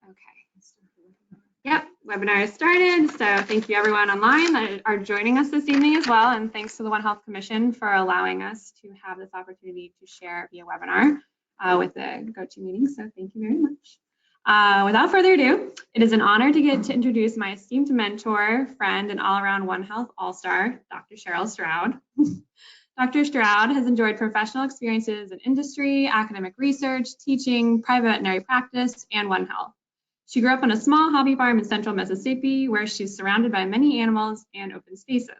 Okay. Yep, webinar is started. So thank you everyone online that are joining us this evening as well. And thanks to the One Health Commission for allowing us to have this opportunity to share via webinar with the GoToMeeting. So thank you very much. Without further ado, it is an honor to get to introduce my esteemed mentor, friend, and all-around One Health all-star, Dr. Cheryl Stroud. Dr. Stroud has enjoyed professional experiences in industry, academic research, teaching, private veterinary practice, and One Health. She grew up on a small hobby farm in central Mississippi, where she's surrounded by many animals and open spaces.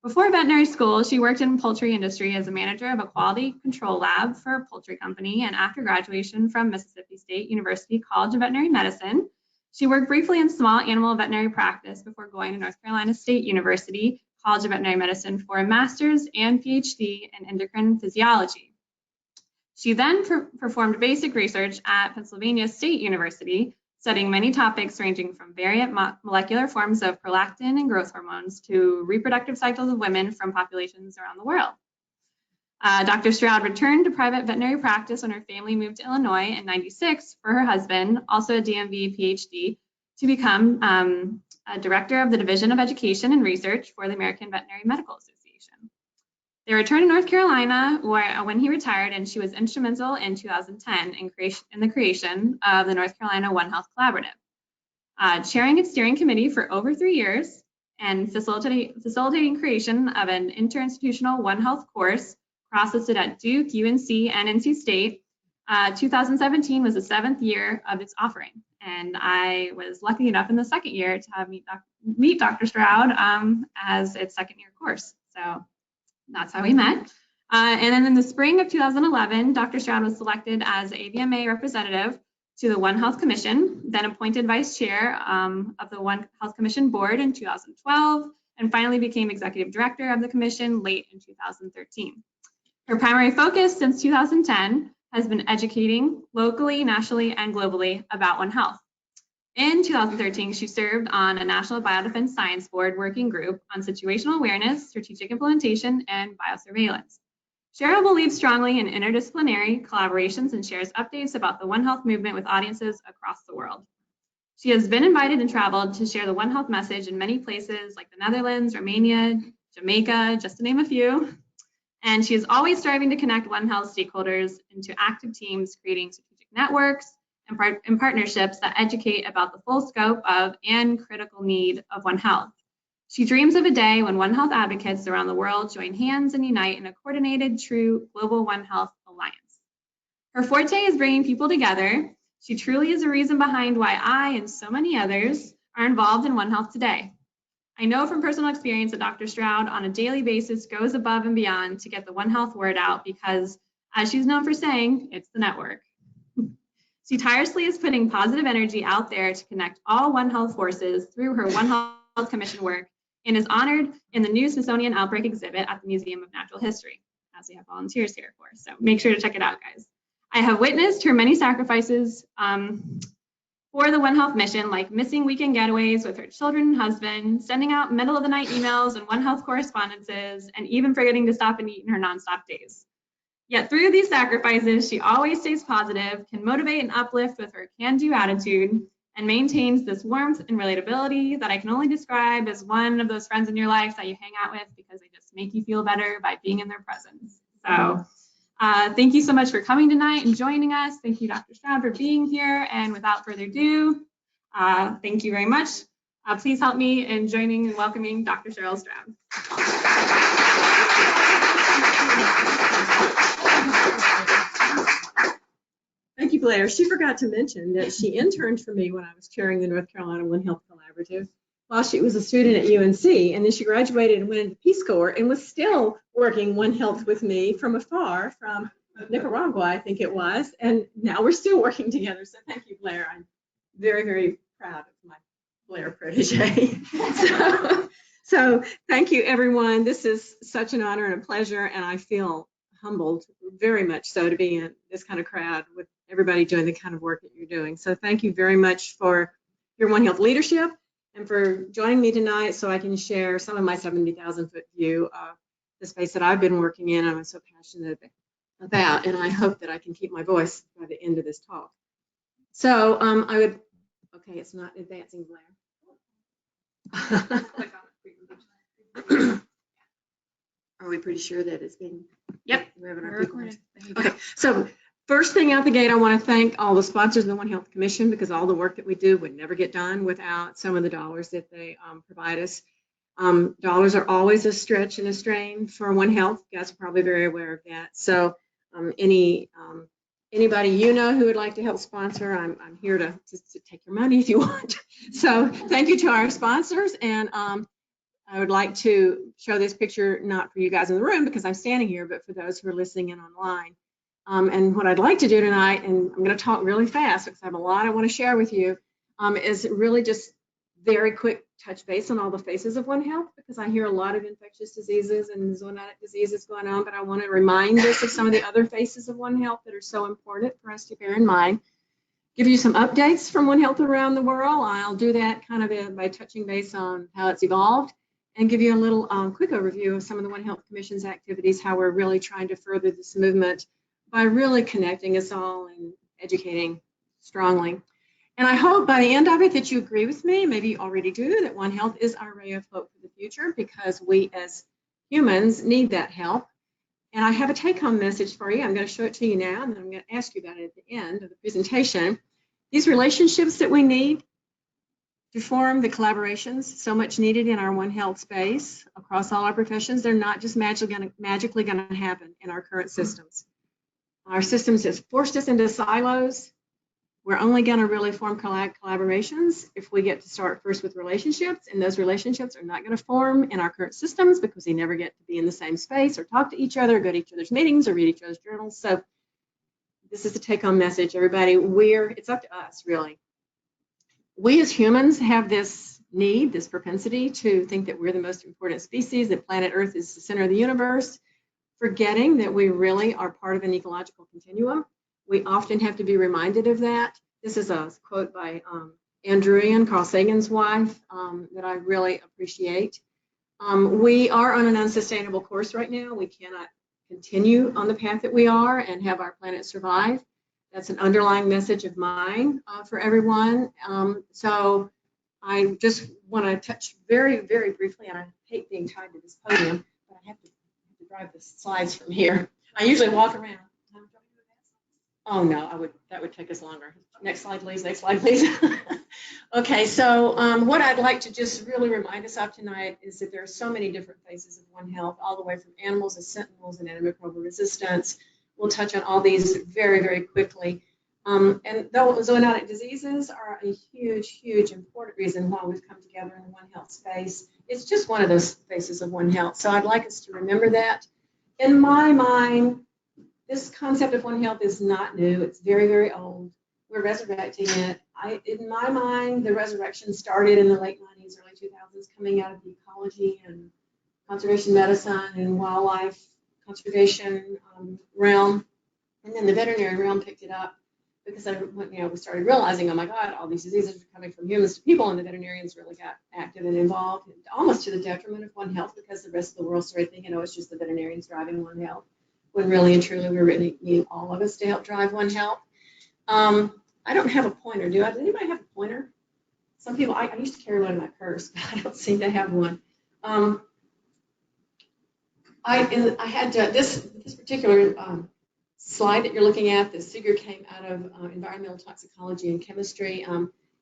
Before veterinary school, she worked in poultry industry as a manager of a quality control lab for a poultry company, and after graduation from Mississippi State University College of Veterinary Medicine, she worked briefly in small animal veterinary practice before going to North Carolina State University College of Veterinary Medicine for a master's and PhD in endocrine physiology. She then performed basic research at Pennsylvania State University, studying many topics ranging from variant molecular forms of prolactin and growth hormones to reproductive cycles of women from populations around the world. Dr. Stroud returned to private veterinary practice when her family moved to Illinois in '96 for her husband, also a DMV PhD, to become a director of the Division of Education and Research for the American Veterinary Medical Association. They returned to North Carolina when he retired, and she was instrumental in 2010 in the creation of the North Carolina One Health Collaborative, chairing its steering committee for over 3 years and facilitating creation of an interinstitutional One Health course processed at Duke, UNC, and NC State. 2017 was the 7th year of its offering, and I was lucky enough in the 2nd year to have meet Dr. Stroud as its 2nd year course. So that's how we met. And then in the spring of 2011, Dr. Stroud was selected as the AVMA representative to the One Health Commission, then appointed vice chair of the One Health Commission board in 2012, and finally became executive director of the commission late in 2013. Her primary focus since 2010 has been educating locally, nationally, and globally about One Health. In 2013, she served on a National Biodefense Science Board working group on situational awareness, strategic implementation, and biosurveillance. Cheryl believes strongly in interdisciplinary collaborations and shares updates about the One Health movement with audiences across the world. She has been invited and traveled to share the One Health message in many places like the Netherlands, Romania, Jamaica, just to name a few. And she is always striving to connect One Health stakeholders into active teams, creating strategic networks and partnerships that educate about the full scope of and critical need of One Health. She dreams of a day when One Health advocates around the world join hands and unite in a coordinated, true global One Health alliance. Her forte is bringing people together. She truly is a reason behind why I and so many others are involved in One Health today. I know from personal experience that Dr. Stroud on a daily basis goes above and beyond to get the One Health word out because, as she's known for saying, it's the network. She tirelessly is putting positive energy out there to connect all One Health forces through her One Health Commission work and is honored in the new Smithsonian Outbreak Exhibit at the Museum of Natural History, as we have volunteers here for. So make sure to check it out, guys. I have witnessed her many sacrifices for the One Health mission, like missing weekend getaways with her children and husband, sending out middle of the night emails and One Health correspondences, and even forgetting to stop and eat in her nonstop days. Yet through these sacrifices, she always stays positive, can motivate and uplift with her can-do attitude, and maintains this warmth and relatability that I can only describe as one of those friends in your life that you hang out with because they just make you feel better by being in their presence. So thank you so much for coming tonight and joining us. Thank you, Dr. Stroud, for being here. And without further ado, thank you very much. Please help me in joining and welcoming Dr. Cheryl Stroud. Thank you, Blair. She forgot to mention that she interned for me when I was chairing the North Carolina One Health Collaborative while she was a student at UNC, and then she graduated and went into Peace Corps and was still working One Health with me from afar, from Nicaragua, I think it was, and now we're still working together. So thank you, Blair. I'm very, very proud of my Blair protege. So thank you, everyone. This is such an honor and a pleasure, and I feel humbled very much so to be in this kind of crowd with everybody doing the kind of work that you're doing. So thank you very much for your One Health leadership and for joining me tonight so I can share some of my 70,000-foot view of the space that I've been working in and I'm so passionate about, and I hope that I can keep my voice by the end of this talk. So I would Okay, it's not advancing, Blair. Click on it. Are we pretty sure that it's being? Yep, we're recorded. Okay, so first thing out the gate, I want to thank all the sponsors of the One Health Commission, because all the work that we do would never get done without some of the dollars that they provide us. Dollars are always a stretch and a strain for One Health. You guys are probably very aware of that. So anybody you know who would like to help sponsor, I'm here to take your money if you want. So thank you to our sponsors. And I would like to show this picture, not for you guys in the room because I'm standing here, but for those who are listening in online. And what I'd like to do tonight, and I'm going to talk really fast because I have a lot I want to share with you, is really just very quick touch base on all the faces of One Health, because I hear a lot of infectious diseases and zoonotic diseases going on, but I want to remind us of some of the other faces of One Health that are so important for us to bear in mind. Give you some updates from One Health around the world. I'll do that kind of by touching base on how it's evolved, and give you a little quick overview of some of the One Health Commission's activities, how we're really trying to further this movement by really connecting us all and educating strongly. And I hope by the end of it that you agree with me, maybe you already do, that One Health is our ray of hope for the future, because we as humans need that help. And I have a take-home message for you. I'm going to show it to you now, and then I'm going to ask you about it at the end of the presentation. These relationships that we need to form, the collaborations so much needed in our One Health space across all our professions, they're not just magically going to happen in our current systems. Our systems have forced us into silos. We're only going to really form collaborations if we get to start first with relationships, and those relationships are not going to form in our current systems because we never get to be in the same space or talk to each other, or go to each other's meetings, or read each other's journals. So this is the take-home message, everybody. It's up to us, really. We as humans have this need, this propensity to think that we're the most important species, that planet Earth is the center of the universe, forgetting that we really are part of an ecological continuum. We often have to be reminded of that. This is a quote by Andrewian, Carl Sagan's wife, that I really appreciate. We are on an unsustainable course right now. We cannot continue on the path that we are and have our planet survive. That's an underlying message of mine for everyone. So I just want to touch very, very briefly, and I hate being tied to this podium, but I have to drive the slides from here. I usually walk around. Oh no, that would take us longer. Next slide, please. Next slide, please. Okay, so what I'd like to just really remind us of tonight is that there are so many different phases of One Health, all the way from animals and sentinels and antimicrobial resistance. We'll touch on all these very, very quickly. And though zoonotic diseases are a huge, huge important reason why we've come together in the One Health space, it's just one of those faces of One Health. So I'd like us to remember that. In my mind, this concept of One Health is not new. It's very, very old. We're resurrecting it. In my mind, the resurrection started in the late 90s, early 2000s, coming out of the ecology and conservation medicine and wildlife conservation realm. And then the veterinary realm picked it up because we started realizing, oh my God, all these diseases are coming from humans to people, and the veterinarians really got active and involved, almost to the detriment of One Health, because the rest of the world started thinking, oh, it's just the veterinarians driving One Health, when really and truly we really need all of us to help drive One Health. I don't have a pointer, do I? Does anybody have a pointer? Some people, I used to carry one in my purse, but I don't seem to have one. I had this particular slide that you're looking at. This figure came out of environmental toxicology and chemistry.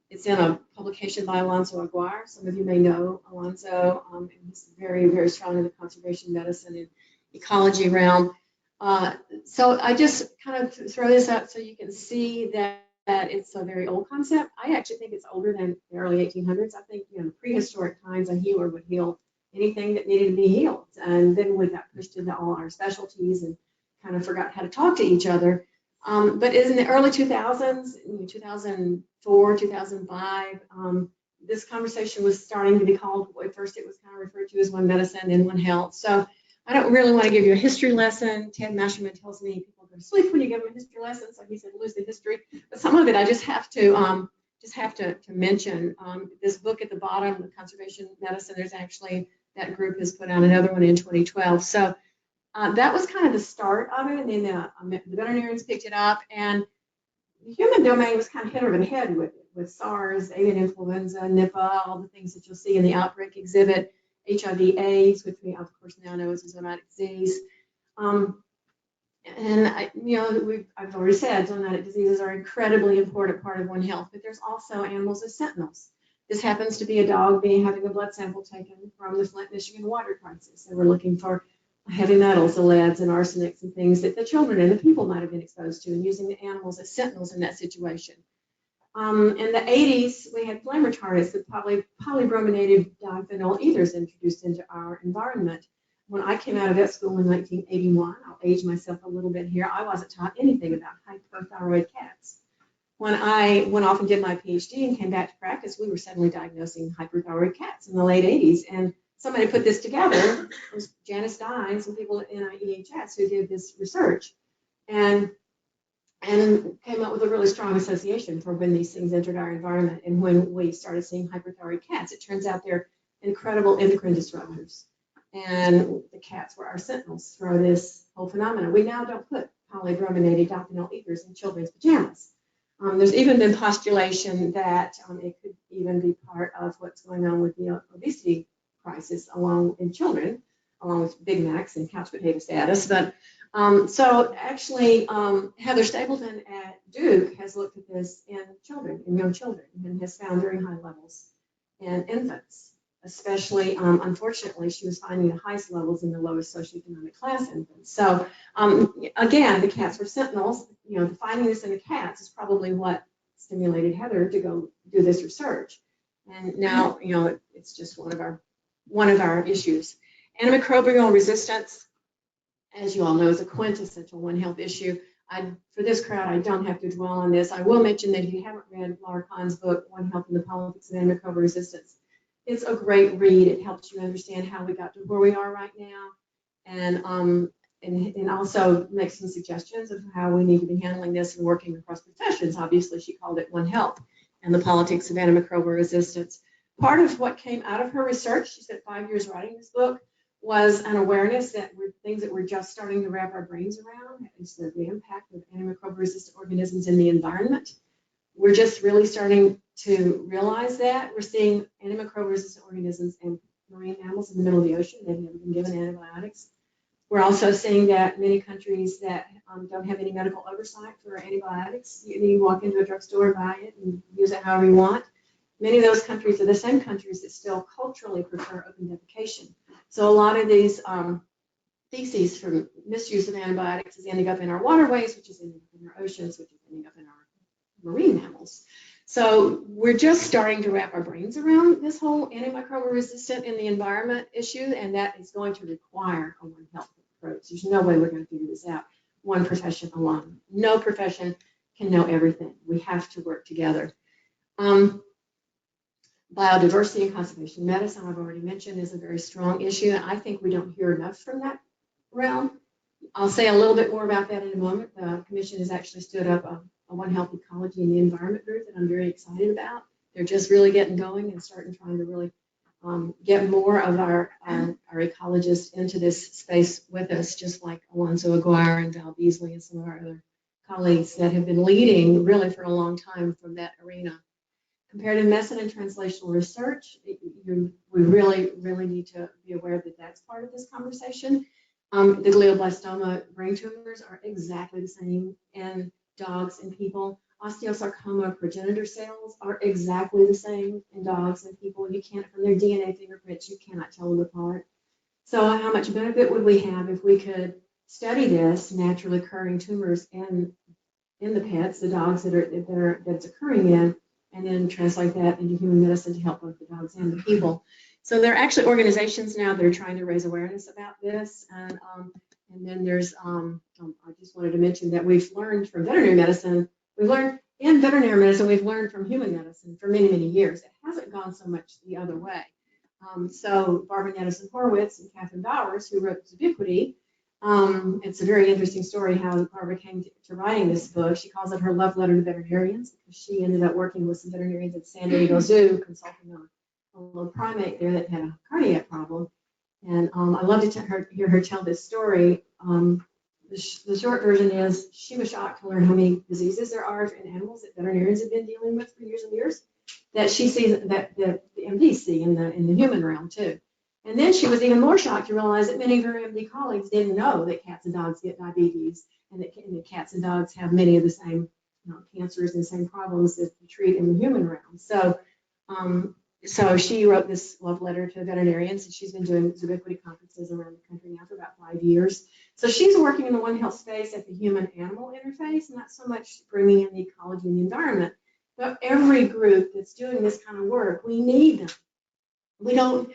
It's in a publication by Alonso Aguirre. Some of you may know Alonso. And he's very, very strong in the conservation medicine and ecology realm. So I just kind of throw this up so you can see that it's a very old concept. I actually think it's older than the early 1800s. I think, prehistoric times, a healer would heal anything that needed to be healed. And then we got pushed into all our specialties and kind of forgot how to talk to each other. But in the early 2000s, 2004, 2005, this conversation was starting to be called, at first it was kind of referred to as One Medicine and One Health. So I don't really want to give you a history lesson. Ted Masherman tells me people go to sleep when you give them a history lesson, so he said lose the history. But some of it I just have to mention. This book at the bottom, the Conservation Medicine, there's actually, that group has put out another one in 2012. So that was kind of the start of it, and then the veterinarians picked it up. And the human domain was kind of hit over the head with SARS, avian influenza, Nipah, all the things that you'll see in the Outbreak Exhibit, HIV/AIDS, which we of course now know is a zoonotic disease. I've already said zoonotic diseases are an incredibly important part of One Health, but there's also animals as sentinels. This happens to be a dog having a blood sample taken from the Flint, Michigan water crisis. And we're looking for heavy metals, the leads and arsenics and things that the children and the people might have been exposed to, and using the animals as sentinels in that situation. In the 80s, we had flame retardants, the polybrominated diphenyl ethers introduced into our environment. When I came out of vet school in 1981, I'll age myself a little bit here, I wasn't taught anything about hyperthyroid cats. When I went off and did my PhD and came back to practice, we were suddenly diagnosing hyperthyroid cats in the late 80s. And somebody put this together. It was Janice Dye and some people at NIEHS who did this research and came up with a really strong association for when these things entered our environment and when we started seeing hyperthyroid cats. It turns out they're incredible endocrine disruptors. And the cats were our sentinels for this whole phenomenon. We now don't put polybrominated diphenyl ethers in children's pajamas. There's even been postulation that it could even be part of what's going on with the obesity crisis in children, along with Big Macs and couch potato status. But so actually, Heather Stapleton at Duke has looked at this in young children, and has found very high levels in infants. Especially, unfortunately, she was finding the highest levels in the lowest socioeconomic class infants. So, again, the cats were sentinels. Finding this in the cats is probably what stimulated Heather to go do this research. And now, it's just one of our issues. Antimicrobial resistance, as you all know, is a quintessential One Health issue. For this crowd, I don't have to dwell on this. I will mention that if you haven't read Laura Kahn's book, One Health and the Politics of Antimicrobial Resistance, it's a great read. It helps you understand how we got to where we are right now, and also makes some suggestions of how we need to be handling this and working across professions. Obviously, she called it One Health and the Politics of Antimicrobial Resistance. Part of what came out of her research, she spent 5 years writing this book, was an awareness that were things that we're just starting to wrap our brains around. It's the impact of antimicrobial resistant organisms in the environment. We're just really starting to realize that. We're seeing antimicrobial resistant organisms and marine mammals in the middle of the ocean. They've never been given antibiotics. We're also seeing that many countries that don't have any medical oversight for antibiotics, you walk into a drugstore, buy it, and use it however you want. Many of those countries are the same countries that still culturally prefer open defecation. So a lot of these feces from misuse of antibiotics is ending up in our waterways, which is ending up in our oceans, which is ending up in our marine mammals. So we're just starting to wrap our brains around this whole antimicrobial resistant in the environment issue, and that is going to require a One Health approach. There's no way we're going to figure this out one profession alone. No profession can know everything. We have to work together. Biodiversity and conservation medicine, I've already mentioned, is a very strong issue. I think we don't hear enough from that realm. I'll say a little bit more about that in a moment. The Commission has actually stood up a One Health Ecology and the Environment group that I'm very excited about. They're just really getting going and trying to really get more of our ecologists into this space with us, just like Alonso Aguirre and Val Beasley and some of our other colleagues that have been leading really for a long time from that arena. Comparative medicine and translational research, we really need to be aware that that's part of this conversation. The glioblastoma brain tumors are exactly the same in dogs and people. Osteosarcoma progenitor cells are exactly the same in dogs and people. You can't, from their DNA fingerprints, you cannot tell them apart. So how much benefit would we have if we could study this naturally occurring tumors in the pets, the dogs that it's occurring in, and then translate that into human medicine to help both the dogs and the people. So there are actually organizations now that are trying to raise awareness about this. And then there's, I just wanted to mention that we've learned from veterinary medicine, we've learned from human medicine for many, many years. It hasn't gone so much the other way. So Barbara Nettison Horowitz and Catherine Bowers, who wrote Ubiquity, it's a very interesting story how Barbara came to writing this book. She calls it her love letter to veterinarians, because she ended up working with some veterinarians at San Diego Zoo, consulting on a little primate there that had a cardiac problem. And I love to hear her tell this story. the short version is she was shocked to learn how many diseases there are in animals that veterinarians have been dealing with for years and years, that she sees that the MDs see in the human realm too. And then she was even more shocked to realize that many of her MD colleagues didn't know that cats and dogs get diabetes, and that cats and dogs have many of the same cancers and same problems that we treat in the human realm. So, so she wrote this love letter to veterinarians, and she's been doing ubiquity conferences around the country now for about 5 years. So she's working in the One Health space at the human-animal interface, not so much bringing in the ecology and the environment, but every group that's doing this kind of work, we need them. We don't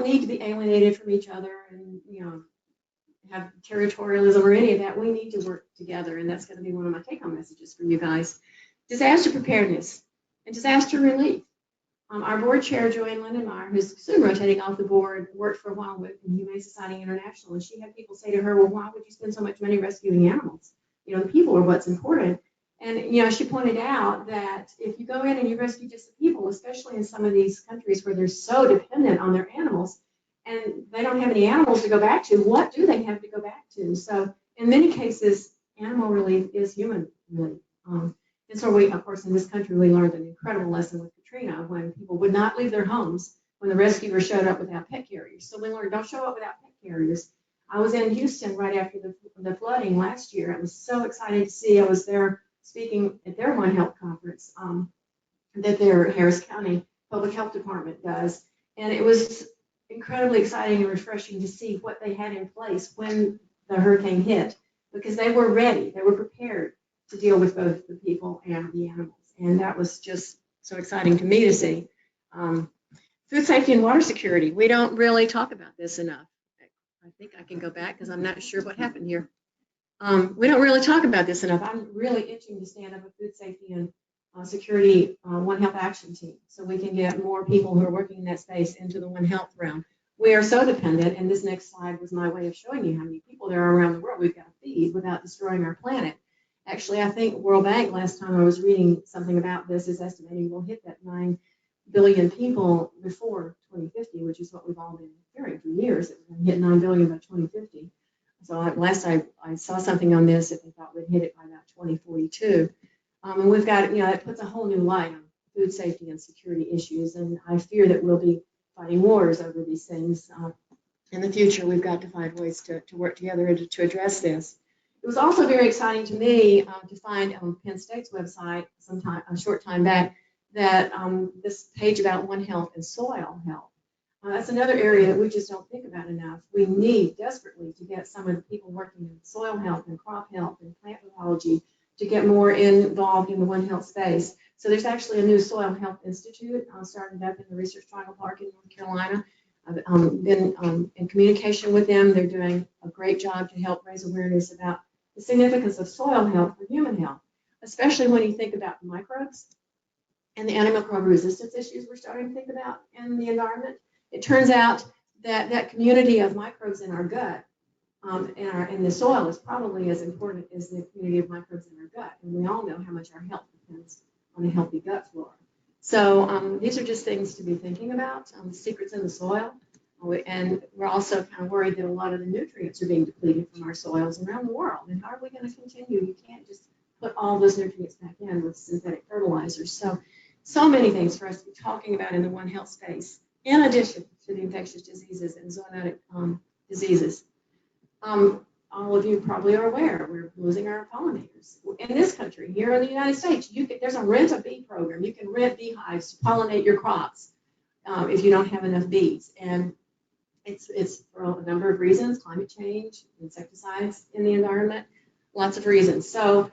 need to be alienated from each other and, have territorialism or any of that. We need to work together, and that's going to be one of my take-home messages for you guys. Disaster preparedness and disaster relief. Our board chair, Joanne Lindenmaier, who's soon rotating off the board, worked for a while with the Humane Society International, and she had people say to her, well, why would you spend so much money rescuing animals? The people are what's important. And, she pointed out that if you go in and you rescue just the people, especially in some of these countries where they're so dependent on their animals, and they don't have any animals to go back to, what do they have to go back to? So in many cases, animal relief is human relief. And so we, of course, in this country, we learned an incredible lesson with Katrina when people would not leave their homes when the rescuers showed up without pet carriers. So we learned, don't show up without pet carriers. I was in Houston right after the flooding last year. I was so excited to see. I was there speaking at their One Health conference that their Harris County Public Health Department does. And it was incredibly exciting and refreshing to see what they had in place when the hurricane hit, because they were ready. They were prepared to deal with both the people and the animals. And that was just so exciting to me to see. Food safety and water security. We don't really talk about this enough. I think I can go back because I'm not sure what happened here. We don't really talk about this enough. I'm really itching to stand up a food safety and security One Health action team so we can get more people who are working in that space into the One Health realm. We are so dependent, and this next slide was my way of showing you how many people there are around the world we've got to feed without destroying our planet. Actually, I think World Bank, last time I was reading something about this, is estimating we'll hit that 9 billion people before 2050, which is what we've all been hearing for years, that we're going to hit 9 billion by 2050. So last I saw something on this, that they thought we'd hit it by about 2042. And we've got, it puts a whole new light on food safety and security issues, and I fear that we'll be fighting wars over these things. In the future, we've got to find ways to work together to address this. It was also very exciting to me to find on Penn State's website a short time back that this page about One Health and soil health. That's another area that we just don't think about enough. We need desperately to get some of the people working in soil health and crop health and plant pathology to get more involved in the One Health space. So there's actually a new Soil Health Institute started up in the Research Triangle Park in North Carolina. I've been in communication with them. They're doing a great job to help raise awareness about the significance of soil health for human health, especially when you think about microbes and the antimicrobial resistance issues we're starting to think about in the environment. It turns out that that community of microbes in our gut in the soil is probably as important as the community of microbes in our gut. And we all know how much our health depends on a healthy gut flora. So these are just things to be thinking about, secrets in the soil. And we're also kind of worried that a lot of the nutrients are being depleted from our soils around the world. And how are we going to continue? You can't just put all those nutrients back in with synthetic fertilizers. So many things for us to be talking about in the One Health space, in addition to the infectious diseases and zoonotic diseases. All of you probably are aware we're losing our pollinators. In this country, here in the United States, there's a rent a bee program. You can rent beehives to pollinate your crops if you don't have enough bees. And it's for a number of reasons: climate change, insecticides in the environment, lots of reasons. So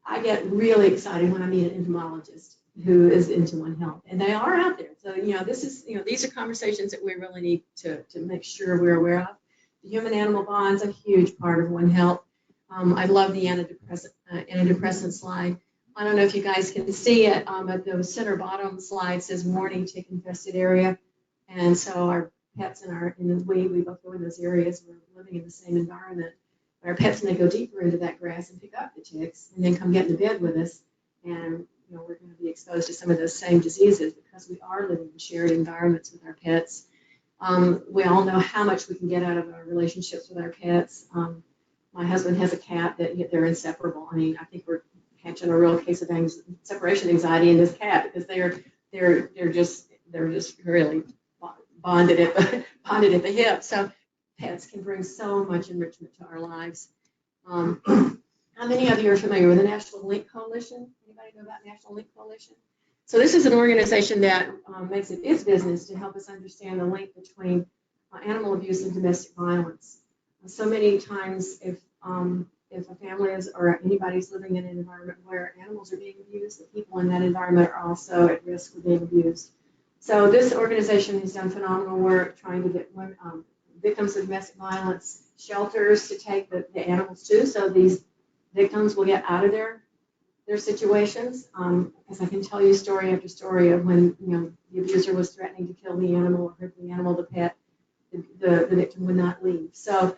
I get really excited when I meet an entomologist who is into One Health, and they are out there. So these are conversations that we really need to make sure we're aware of. The human-animal bond's a huge part of One Health. I love the antidepressant slide. I don't know if you guys can see it, but the center bottom slide says warning tick-infested area, and so our pets we both go in those areas. We're living in the same environment. But our pets may go deeper into that grass and pick up the ticks, and then come get into bed with us, and we're going to be exposed to some of those same diseases because we are living in shared environments with our pets. We all know how much we can get out of our relationships with our pets. My husband has a cat that they're inseparable. I mean, I think we're catching a real case of separation anxiety in this cat because they're just really bonded at the hip. So pets can bring so much enrichment to our lives. How many of you are familiar with the National Link Coalition? Anybody know about National Link Coalition? So this is an organization that makes it its business to help us understand the link between animal abuse and domestic violence. So many times, if a family is or anybody's living in an environment where animals are being abused, the people in that environment are also at risk of being abused. So this organization has done phenomenal work trying to get victims of domestic violence shelters to take the animals to, so these victims will get out of their situations. Because I can tell you story after story of when the abuser was threatening to kill the animal or hurt the animal, the pet, the victim would not leave. So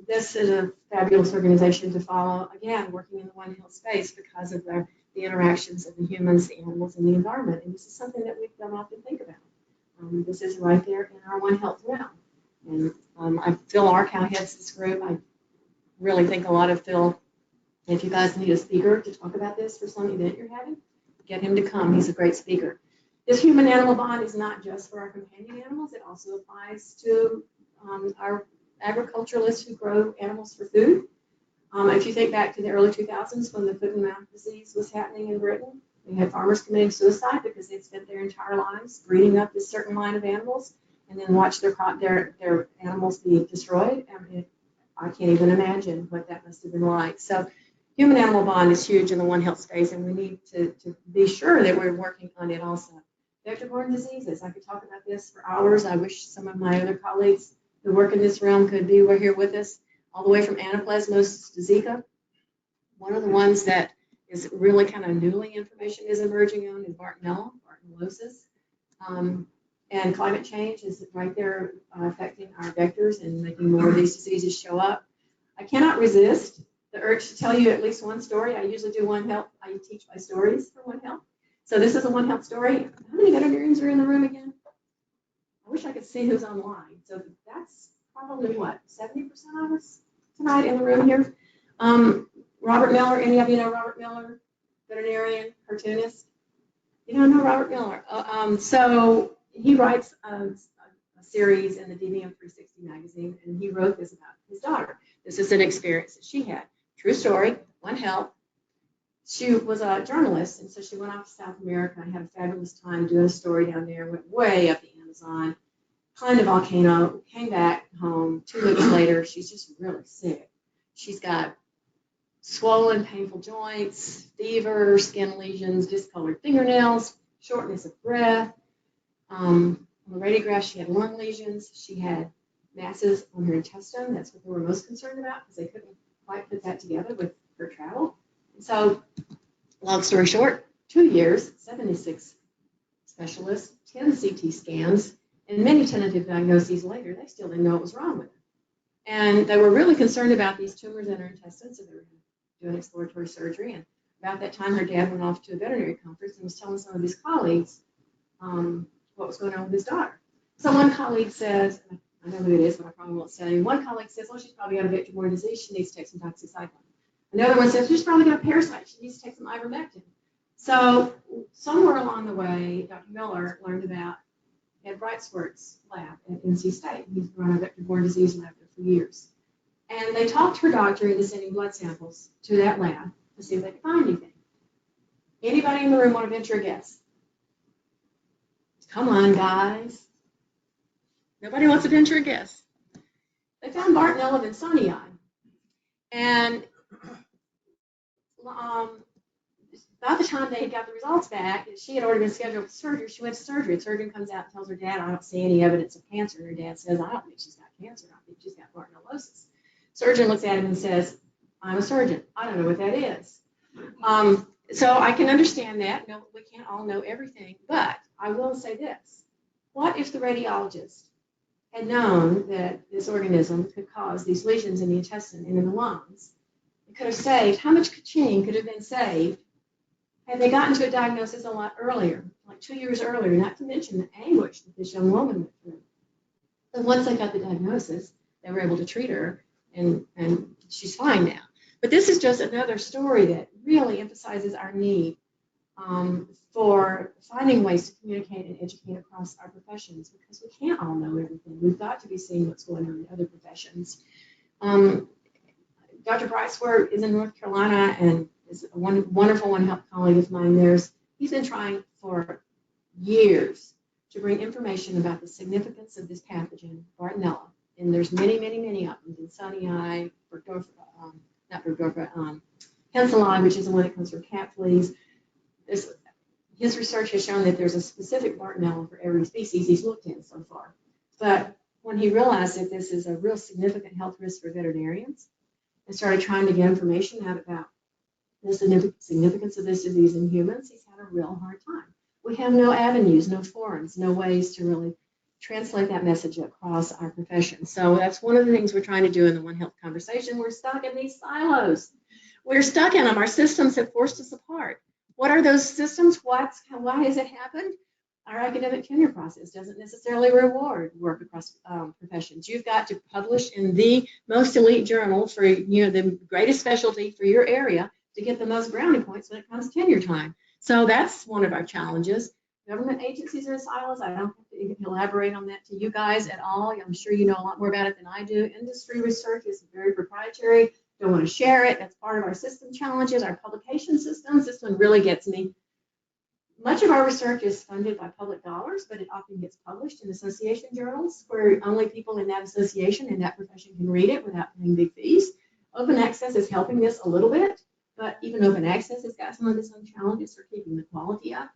this is a fabulous organization to follow, again, working in the One Health space because of the interactions of the humans, the animals, and the environment. And this is something that we don't often think about. This is right there in our One Health realm. And Phil Arkow heads this group. I really think a lot of Phil. If you guys need a speaker to talk about this for some event you're having, get him to come. He's a great speaker. This human-animal bond is not just for our companion animals. It also applies to our agriculturalists who grow animals for food. If you think back to the early 2000s when the foot and mouth disease was happening in Britain, we had farmers committing suicide because they'd spent their entire lives breeding up this certain line of animals and then watch their animals be destroyed. I can't even imagine what that must have been like. So human-animal bond is huge in the One Health space, and we need to be sure that we're working on it also. Vectorborne diseases. I could talk about this for hours. I wish some of my other colleagues who work in this realm could be here with us, all the way from anaplasmosis to Zika. One of the ones that is really kind of newly information is emerging on is Bartonellosis. And climate change is right there affecting our vectors and making more of these diseases show up. I cannot resist the urge to tell you at least one story. I usually do One Health. I teach my stories for One Health. So this is a One Health story. How many veterinarians are in the room again? I wish I could see who's online. So that's probably what, 70% of us tonight in the room here. Robert Miller, any of you know Robert Miller? Veterinarian, cartoonist? You don't know Robert Miller. So he writes a series in the DVM 360 magazine, and he wrote this about his daughter. This is an experience that she had. True story, One Health. She was a journalist, and so she went off to South America and had a fabulous time doing a story down there, went way up the Amazon, climbed a volcano, came back home. 2 weeks later, she's just really sick. She's got swollen, painful joints, fever, skin lesions, discolored fingernails, shortness of breath. On the radiograph, she had lung lesions. She had masses on her intestine. That's what they were most concerned about because they couldn't quite put that together with her travel. And so, long story short, 2 years, 76 specialists, 10 CT scans, and many tentative diagnoses later, they still didn't know what was wrong with her. And they were really concerned about these tumors in her intestines, so they were doing exploratory surgery. And about that time, her dad went off to a veterinary conference and was telling some of his colleagues what was going on with his daughter. So one colleague says, I know who it is, but I probably won't say. One colleague says, oh, she's probably got a vector-borne disease. She needs to take some doxycycline. Another one says, she's probably got a parasite. She needs to take some ivermectin. So somewhere along the way, Dr. Miller learned about Ed Brightsworth's lab at NC State. He's run a vector-borne disease lab there for years. And they talked her doctor into sending blood samples to that lab to see if they could find anything. Anybody in the room want to venture a guess? Come on, guys. Nobody wants to venture a guess. They found Bartonella vinsonii. And by the time they got the results back, she had already been scheduled for surgery. She went to surgery. The surgeon comes out and tells her dad, I don't see any evidence of cancer. And her dad says, I don't think she's got cancer. I think she's got Bartonellosis. Surgeon looks at him and says, I'm a surgeon. I don't know what that is. So I can understand that. No, we can't all know everything. But I will say this. What if the radiologist had known that this organism could cause these lesions in the intestine and in the lungs? It could have saved, how much ka-ching could have been saved had they gotten to a diagnosis a lot earlier, like 2 years earlier, not to mention the anguish that this young woman went through. So once they got the diagnosis, they were able to treat her and she's fine now. But this is just another story that really emphasizes our need for finding ways to communicate and educate across our professions, because we can't all know everything. We've got to be seeing what's going on in other professions. Dr. Bryceworth is in North Carolina and is a wonderful One Health colleague of mine. He's been trying for years to bring information about the significance of this pathogen, Bartonella. And there's many, many, many of them. Insonii, Pensili, which is the one that comes from cat fleas. His research has shown that there's a specific Bartonella for every species he's looked in so far. But when he realized that this is a real significant health risk for veterinarians and started trying to get information out about the significance of this disease in humans, he's had a real hard time. We have no avenues, no forums, no ways to really translate that message across our profession. So that's one of the things we're trying to do in the One Health conversation. We're stuck in these silos. We're stuck in them. Our systems have forced us apart. What are those systems? Why has it happened? Our academic tenure process doesn't necessarily reward work across professions. You've got to publish in the most elite journal for the greatest specialty for your area to get the most brownie points when it comes to tenure time. So that's one of our challenges. Government agencies are in silos. I don't have to elaborate on that to you guys at all. I'm sure you know a lot more about it than I do. Industry research is very proprietary. Don't want to share it. That's part of our system challenges, our publication systems. This one really gets me. Much of our research is funded by public dollars, but it often gets published in association journals where only people in that association and that profession can read it without paying big fees. Open access is helping this a little bit, but even open access has got some of its own challenges for keeping the quality up.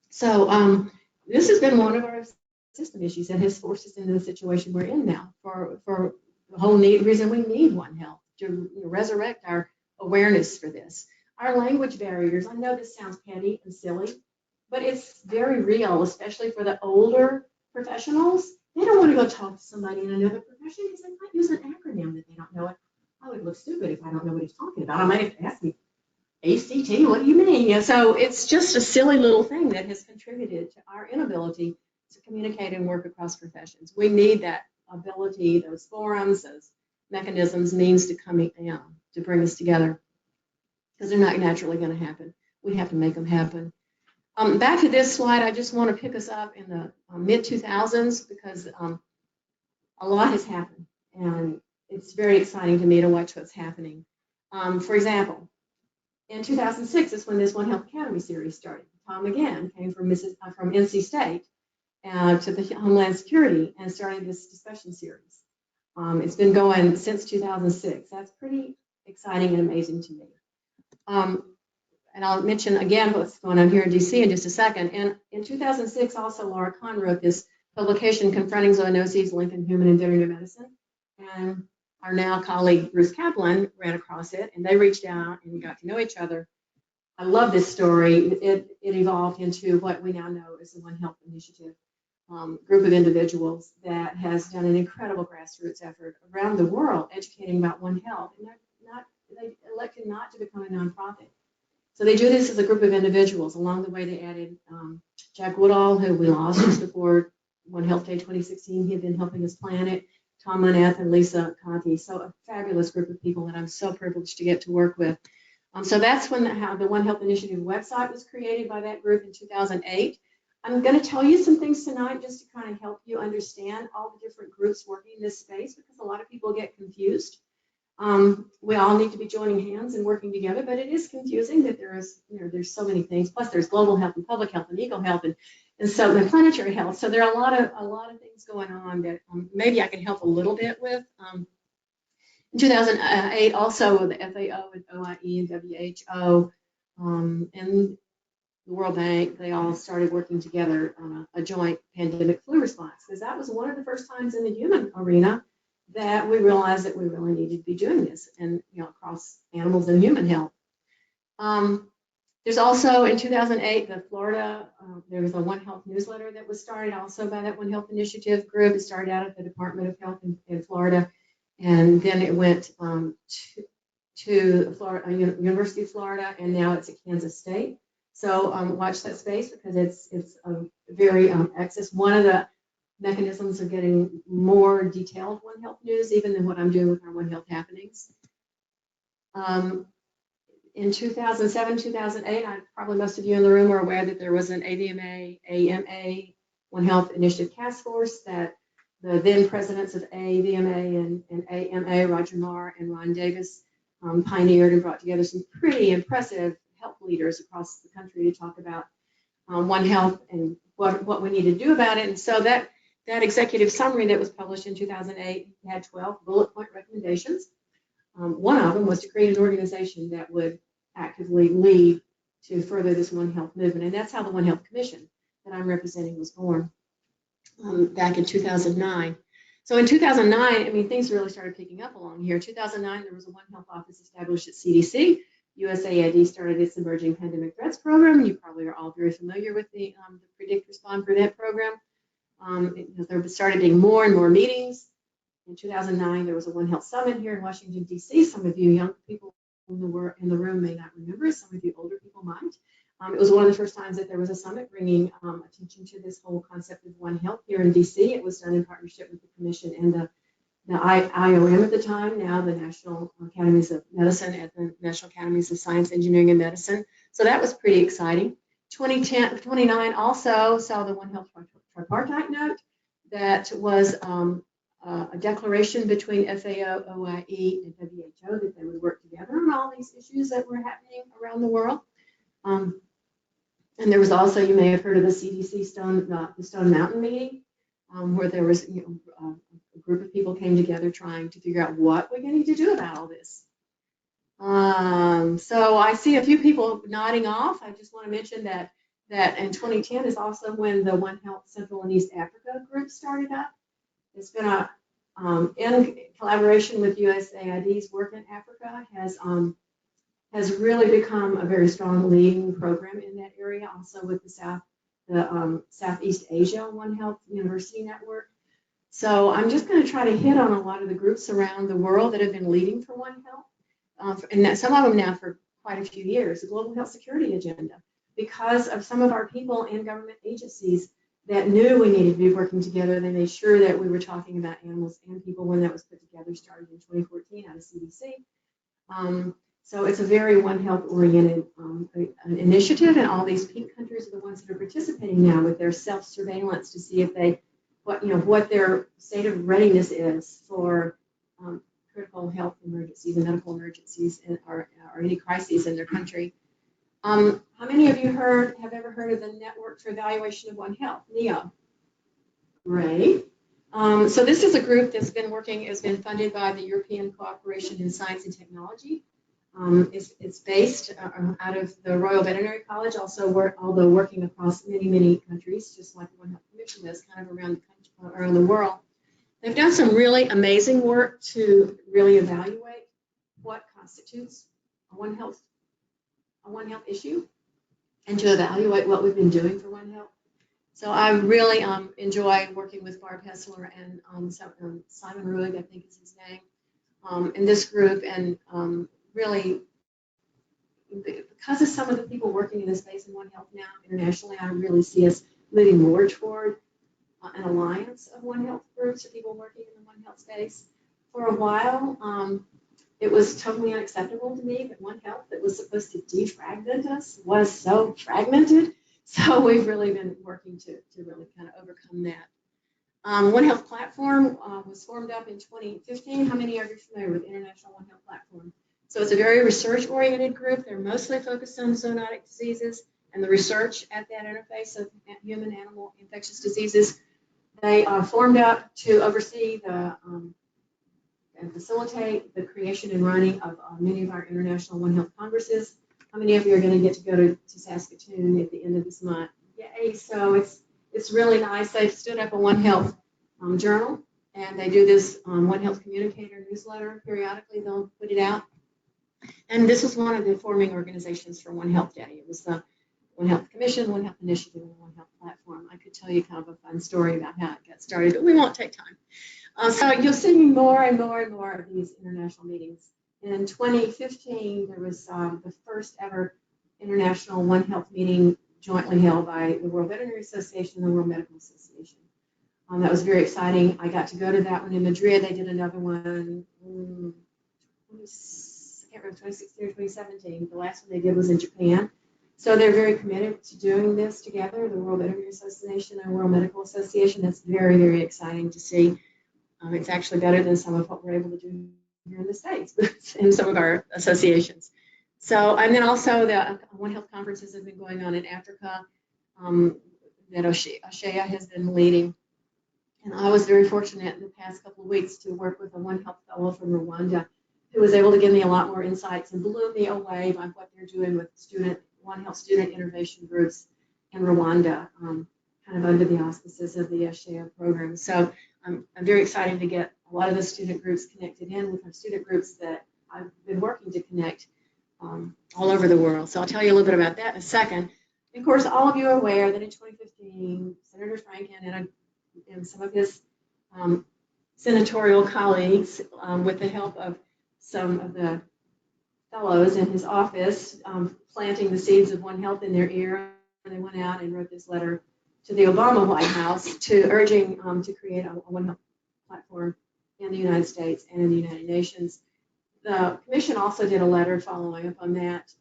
So this has been one of our system issues that has forced us into the situation we're in now for the whole reason we need One Health to resurrect our awareness for this. Our language barriers, I know this sounds petty and silly, but it's very real, especially for the older professionals. They don't want to go talk to somebody in another profession because they might use an acronym that they don't know it. I would look stupid if I don't know what he's talking about. I might have to ask me, ACT, what do you mean? Yeah, so it's just a silly little thing that has contributed to our inability to communicate and work across professions. We need that ability, those forums, those mechanisms, means to coming to bring us together, because they're not naturally going to happen. We have to make them happen. Back to this slide, I just want to pick us up in the mid-2000s because a lot has happened, and it's very exciting to me to watch what's happening. For example, in 2006 is when this One Health Academy series started. Tom again came from NC State to the Homeland Security and started this discussion series. It's been going since 2006. That's pretty exciting and amazing to me. And I'll mention again what's going on here in DC in just a second. And in 2006, also Laura Kahn wrote this publication, Confronting Zoonoses, Linking Human and Veterinary Medicine. And our now colleague Bruce Kaplan ran across it, and they reached out and we got to know each other. I love this story. It evolved into what we now know as the One Health Initiative, group of individuals that has done an incredible grassroots effort around the world educating about One Health. And they elected not to become a nonprofit. So they do this as a group of individuals. Along the way, they added Jack Woodall, who we lost just before One Health Day 2016. He had been helping us plan it. Tom Moneth and Lisa Conti. So a fabulous group of people that I'm so privileged to get to work with. So that's when the One Health Initiative website was created by that group in 2008. I'm going to tell you some things tonight just to kind of help you understand all the different groups working in this space, because a lot of people get confused. We all need to be joining hands and working together, but it is confusing that there's so many things. Plus, there's global health and public health and eco health and so the planetary health. So there are a lot of things going on that maybe I can help a little bit with. In 2008, also the FAO and OIE and WHO and the World Bank, they all started working together on a joint pandemic flu response, because that was one of the first times in the human arena that we realized that we really needed to be doing this, and across animals and human health. There's also in 2008 the Florida, there was a One Health newsletter that was started also by that One Health Initiative group. It started out at the Department of Health in Florida, and then it went to Florida, University of Florida, and now it's at Kansas State. So watch that space, because it's a very access. One of the mechanisms of getting more detailed One Health news, even than what I'm doing with our One Health happenings. In 2007, 2008, probably most of you in the room are aware that there was an AVMA, AMA, One Health Initiative Task Force that the then presidents of AVMA and AMA, Roger Marr and Ron Davis, pioneered and brought together some pretty impressive health leaders across the country to talk about One Health and what we need to do about it. And so that executive summary that was published in 2008 had 12 bullet point recommendations. One of them was to create an organization that would actively lead to further this One Health movement. And that's how the One Health Commission that I'm representing was born back in 2009. So in 2009, I mean, things really started picking up along here. In 2009, there was a One Health office established at CDC. USAID started its Emerging Pandemic Threats program. You probably are all very familiar with the Predict, Respond, Prevent program. There started being more and more meetings. In 2009, there was a One Health Summit here in Washington, D.C. Some of you young people in the room may not remember. Some of you older people might. It was one of the first times that there was a summit bringing attention to this whole concept of One Health here in D.C. It was done in partnership with the Commission and the IOM at the time, now the National Academies of Medicine and the National Academies of Science, Engineering, and Medicine. So that was pretty exciting. 2009 also saw the One Health tripartite note that was a declaration between FAO, OIE, and WHO that they would work together on all these issues that were happening around the world. And there was also, you may have heard of the CDC the Stone Mountain meeting, where there was a group of people came together trying to figure out what we're going to do about all this. So I see a few people nodding off. I just want to mention that in 2010 is also when the One Health Central and East Africa group started up. It's been in collaboration with USAID's work in Africa, has really become a very strong leading program in that area, also with the Southeast Asia One Health University Network. So I'm just going to try to hit on a lot of the groups around the world that have been leading for One Health, and some of them now for quite a few years. The Global Health Security Agenda, because of some of our people and government agencies that knew we needed to be working together. They made sure that we were talking about animals and people when that was put together, started in 2014 out of CDC. So it's a very One Health oriented initiative, and all these pink countries are the ones that are participating now with their self-surveillance to see if what their state of readiness is for critical health emergencies and medical emergencies or any crises in their country. How many of you have ever heard of the Network for Evaluation of One Health, NEO? Great. So this is a group that's been funded by the European Cooperation in Science and Technology. It's based out of the Royal Veterinary College, although working across many, many countries, just like the One Health Commission does, kind of around the world. They've done some really amazing work to really evaluate what constitutes a One Health issue, and to evaluate what we've been doing for One Health. So I really enjoy working with Barb Hessler and Simon Ruig, I think is his name, in this group, and really, because of some of the people working in this space in One Health now internationally, I really see us moving more toward an alliance of One Health groups of people working in the One Health space. For a while, it was totally unacceptable to me that One Health that was supposed to defragment us was so fragmented. So we've really been working to really kind of overcome that. One Health Platform was formed up in 2015. How many of you are familiar with International One Health Platform? So it's a very research-oriented group. They're mostly focused on zoonotic diseases and the research at that interface of human-animal infectious diseases. They formed up to oversee and facilitate the creation and running of many of our international One Health congresses. How many of you are going to get to go to Saskatoon at the end of this month? Yay! So it's really nice. They've stood up a One Health journal, and they do this One Health communicator newsletter periodically. They'll put it out. And this was one of the forming organizations for One Health Day. It was the One Health Commission, One Health Initiative, and One Health Platform. I could tell you kind of a fun story about how it got started, but we won't take time. So you'll see more and more and more of these international meetings. In 2015, there was the first ever international One Health meeting jointly held by the World Veterinary Association and the World Medical Association. That was very exciting. I got to go to that one in Madrid. They did another one, I can't can't remember, 2016 or 2017. The last one they did was in Japan. So they're very committed to doing this together, the World Veterinary Association and World Medical Association. That's very, very exciting to see. It's actually better than some of what we're able to do here in the States in some of our associations. So, and then also the One Health conferences have been going on in Africa that Ashea has been leading. And I was very fortunate in the past couple of weeks to work with a One Health fellow from Rwanda who was able to give me a lot more insights and blew me away by what they're doing with One Health student innovation groups in Rwanda, kind of under the auspices of the Ashea program. So I'm very excited to get a lot of the student groups connected in with our student groups that I've been working to connect all over the world. So I'll tell you a little bit about that in a second. And of course, all of you are aware that in 2015, Senator Franken and some of his senatorial colleagues, with the help of some of the fellows in his office, planting the seeds of One Health in their ear, and they went out and wrote this letter to the Obama White House urging to create a One Health platform in the United States and in the United Nations. The commission also did a letter following up on that,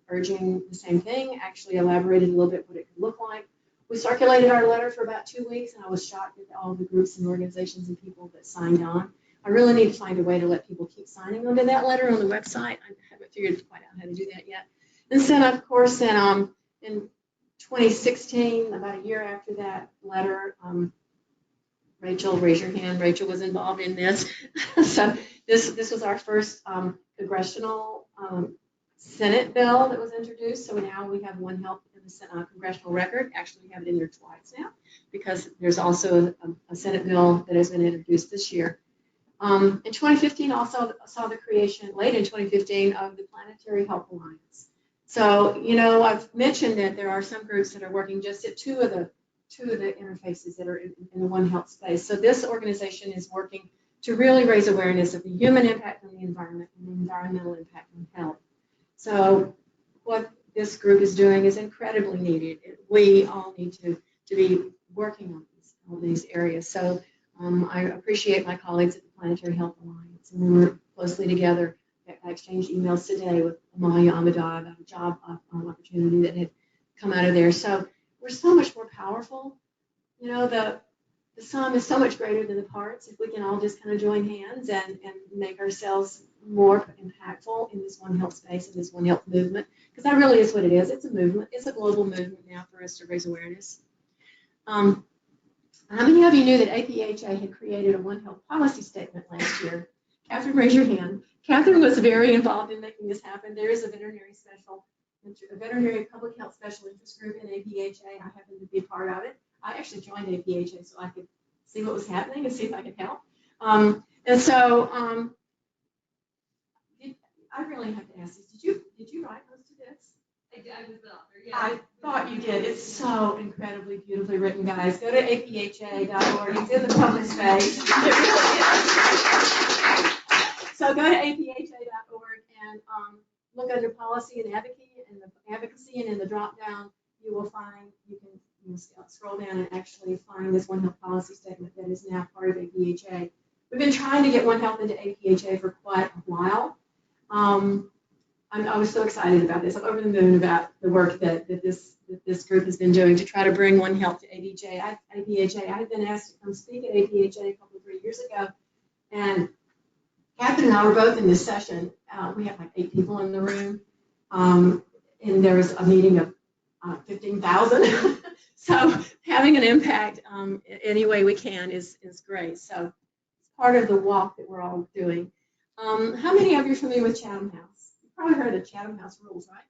urging the same thing, actually elaborated a little bit what it could look like. We circulated our letter for about 2 weeks, and I was shocked at all the groups and organizations and people that signed on. I really need to find a way to let people keep signing onto that letter on the website. I haven't figured quite out how to do that yet. And then, of course, in 2016, about a year after that letter, Rachel, raise your hand. Rachel was involved in this. So this was our first congressional Senate bill that was introduced. So now we have One Health in the congressional record. Actually, we have it in there twice now because there's also a Senate bill that has been introduced this year. In 2015, also saw the creation, late in 2015, of the Planetary Health Alliance. So, you know, I've mentioned that there are some groups that are working just at two of the interfaces that are in the One Health space. So this organization is working to really raise awareness of the human impact on the environment and the environmental impact on health. So what this group is doing is incredibly needed. We all need to be working on these areas. So I appreciate my colleagues at the Planetary Health Alliance, and we work closely together. I exchanged emails today with Amaya Amadai about a job opportunity that had come out of there. So we're so much more powerful. You know, the sum is so much greater than the parts if we can all just kind of join hands and make ourselves more impactful in this One Health space and this One Health movement, because that really is what it is. It's a movement. It's a global movement now for us to raise awareness. How many of you knew that APHA had created a One Health policy statement last year? Catherine, raise your hand. Catherine was very involved in making this happen. There is a veterinary public health special interest group in APHA. I happen to be a part of it. I actually joined APHA so I could see what was happening and see if I could help. And so I really have to ask this. Did you write most of this? I was the author, yeah. I thought you did. It's so incredibly beautifully written, guys. Go to apha.org. It's in the public space. It really is. So go to apha.org and look under policy and advocacy, and in the drop down, you will find, you can scroll down and actually find this One Health policy statement that is now part of APHA. We've been trying to get One Health into APHA for quite a while. I was so excited about this. I'm over the moon about the work that this group has been doing to try to bring One Health to APHA. I had been asked to come speak at APHA a couple of 3 years ago, and Catherine and I were both in this session. We had like 8 people in the room, and there was a meeting of 15,000. So having an impact any way we can is great. So it's part of the walk that we're all doing. How many of you are familiar with Chatham House? You've probably heard of the Chatham House rules, right?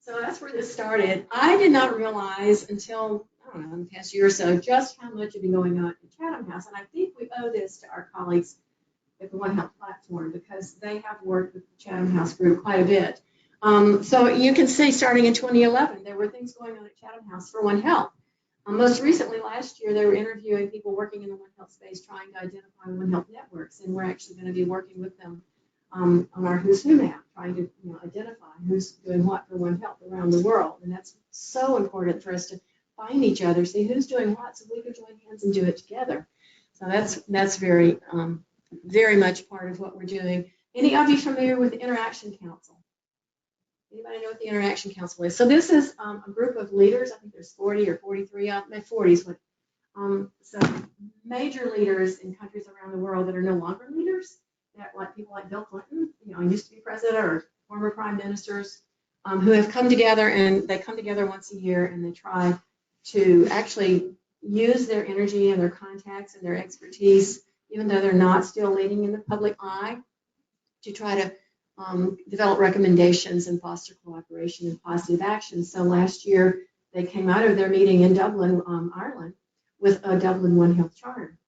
So that's where this started. I did not realize until, I don't know, in the past year or so, just how much had been going on at Chatham House. And I think we owe this to our colleagues at the One Health platform, because they have worked with the Chatham House group quite a bit. So you can see, starting in 2011, there were things going on at Chatham House for One Health. Most recently, last year, they were interviewing people working in the One Health space, trying to identify One Health networks, and we're actually going to be working with them on our Who's Who map, trying to identify who's doing what for One Health around the world. And that's so important for us to find each other, see who's doing what, so we can join hands and do it together. So that's very, very much part of what we're doing. Any of you familiar with the Interaction Council? Anybody know what the Interaction Council is? So this is a group of leaders. I think there's 40 or 43, mid-40s. So major leaders in countries around the world that are no longer leaders, that like people like Bill Clinton, used to be president, or former prime ministers, who have come together, and they come together once a year and they try to actually use their energy and their contacts and their expertise, even though they're not still leading in the public eye, to try to develop recommendations and foster cooperation and positive action. So last year, they came out of their meeting in Dublin, Ireland, with a Dublin One Health Charter.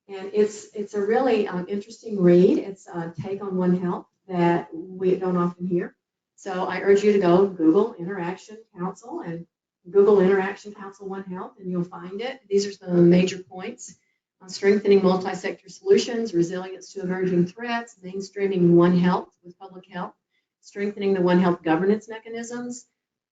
And it's a really interesting read. It's a take on One Health that we don't often hear. So I urge you to go Google Interaction Council and Google Interaction Council One Health, and you'll find it. These are some major points: strengthening multi-sector solutions, resilience to emerging threats, mainstreaming One Health with public health, strengthening the One Health governance mechanisms.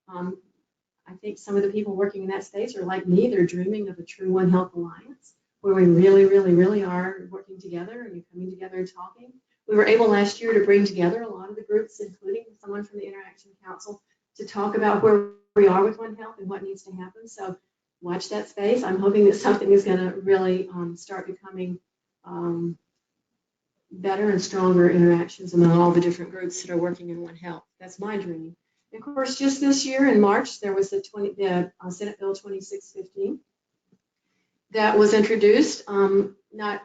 I think some of the people working in that space are like me. They're dreaming of a true One Health alliance where we really, really, really are working together and coming together and talking. We were able last year to bring together a lot of the groups, including someone from the Interaction Council, to talk about where we are with One Health and what needs to happen. So watch that space. I'm hoping that something is going to really start becoming better and stronger interactions among all the different groups that are working in One Health. That's my dream. And of course, just this year in March, there was the Senate Bill 2615 that was introduced, not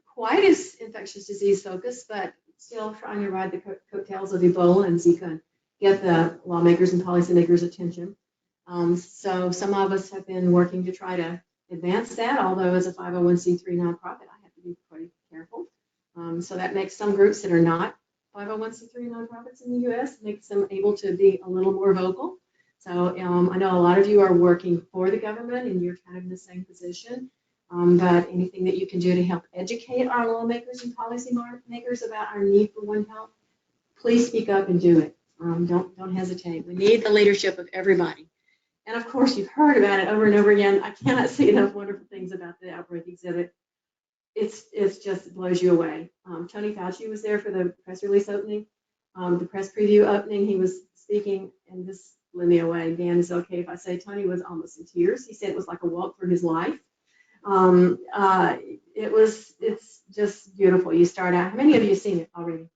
quite as infectious disease focused, but still trying to ride the coattails of Ebola and Zika and get the lawmakers and policymakers' attention. So some of us have been working to try to advance that, although as a 501c3 nonprofit, I have to be pretty careful. So that makes some groups that are not 501c3 nonprofits in the U.S., makes them able to be a little more vocal. So I know a lot of you are working for the government and you're kind of in the same position, but anything that you can do to help educate our lawmakers and policy makers about our need for One Health, please speak up and do it. Don't hesitate. We need the leadership of everybody. And of course, you've heard about it over and over again. I cannot say enough wonderful things about the Outbreak Exhibit. It's just blows you away. Tony Fauci was there for the press release opening, the press preview opening. He was speaking, and this blew me away. Dan, is it okay if I say Tony was almost in tears? He said it was like a walk through his life. It's just beautiful. You start out. How many of you have seen it already?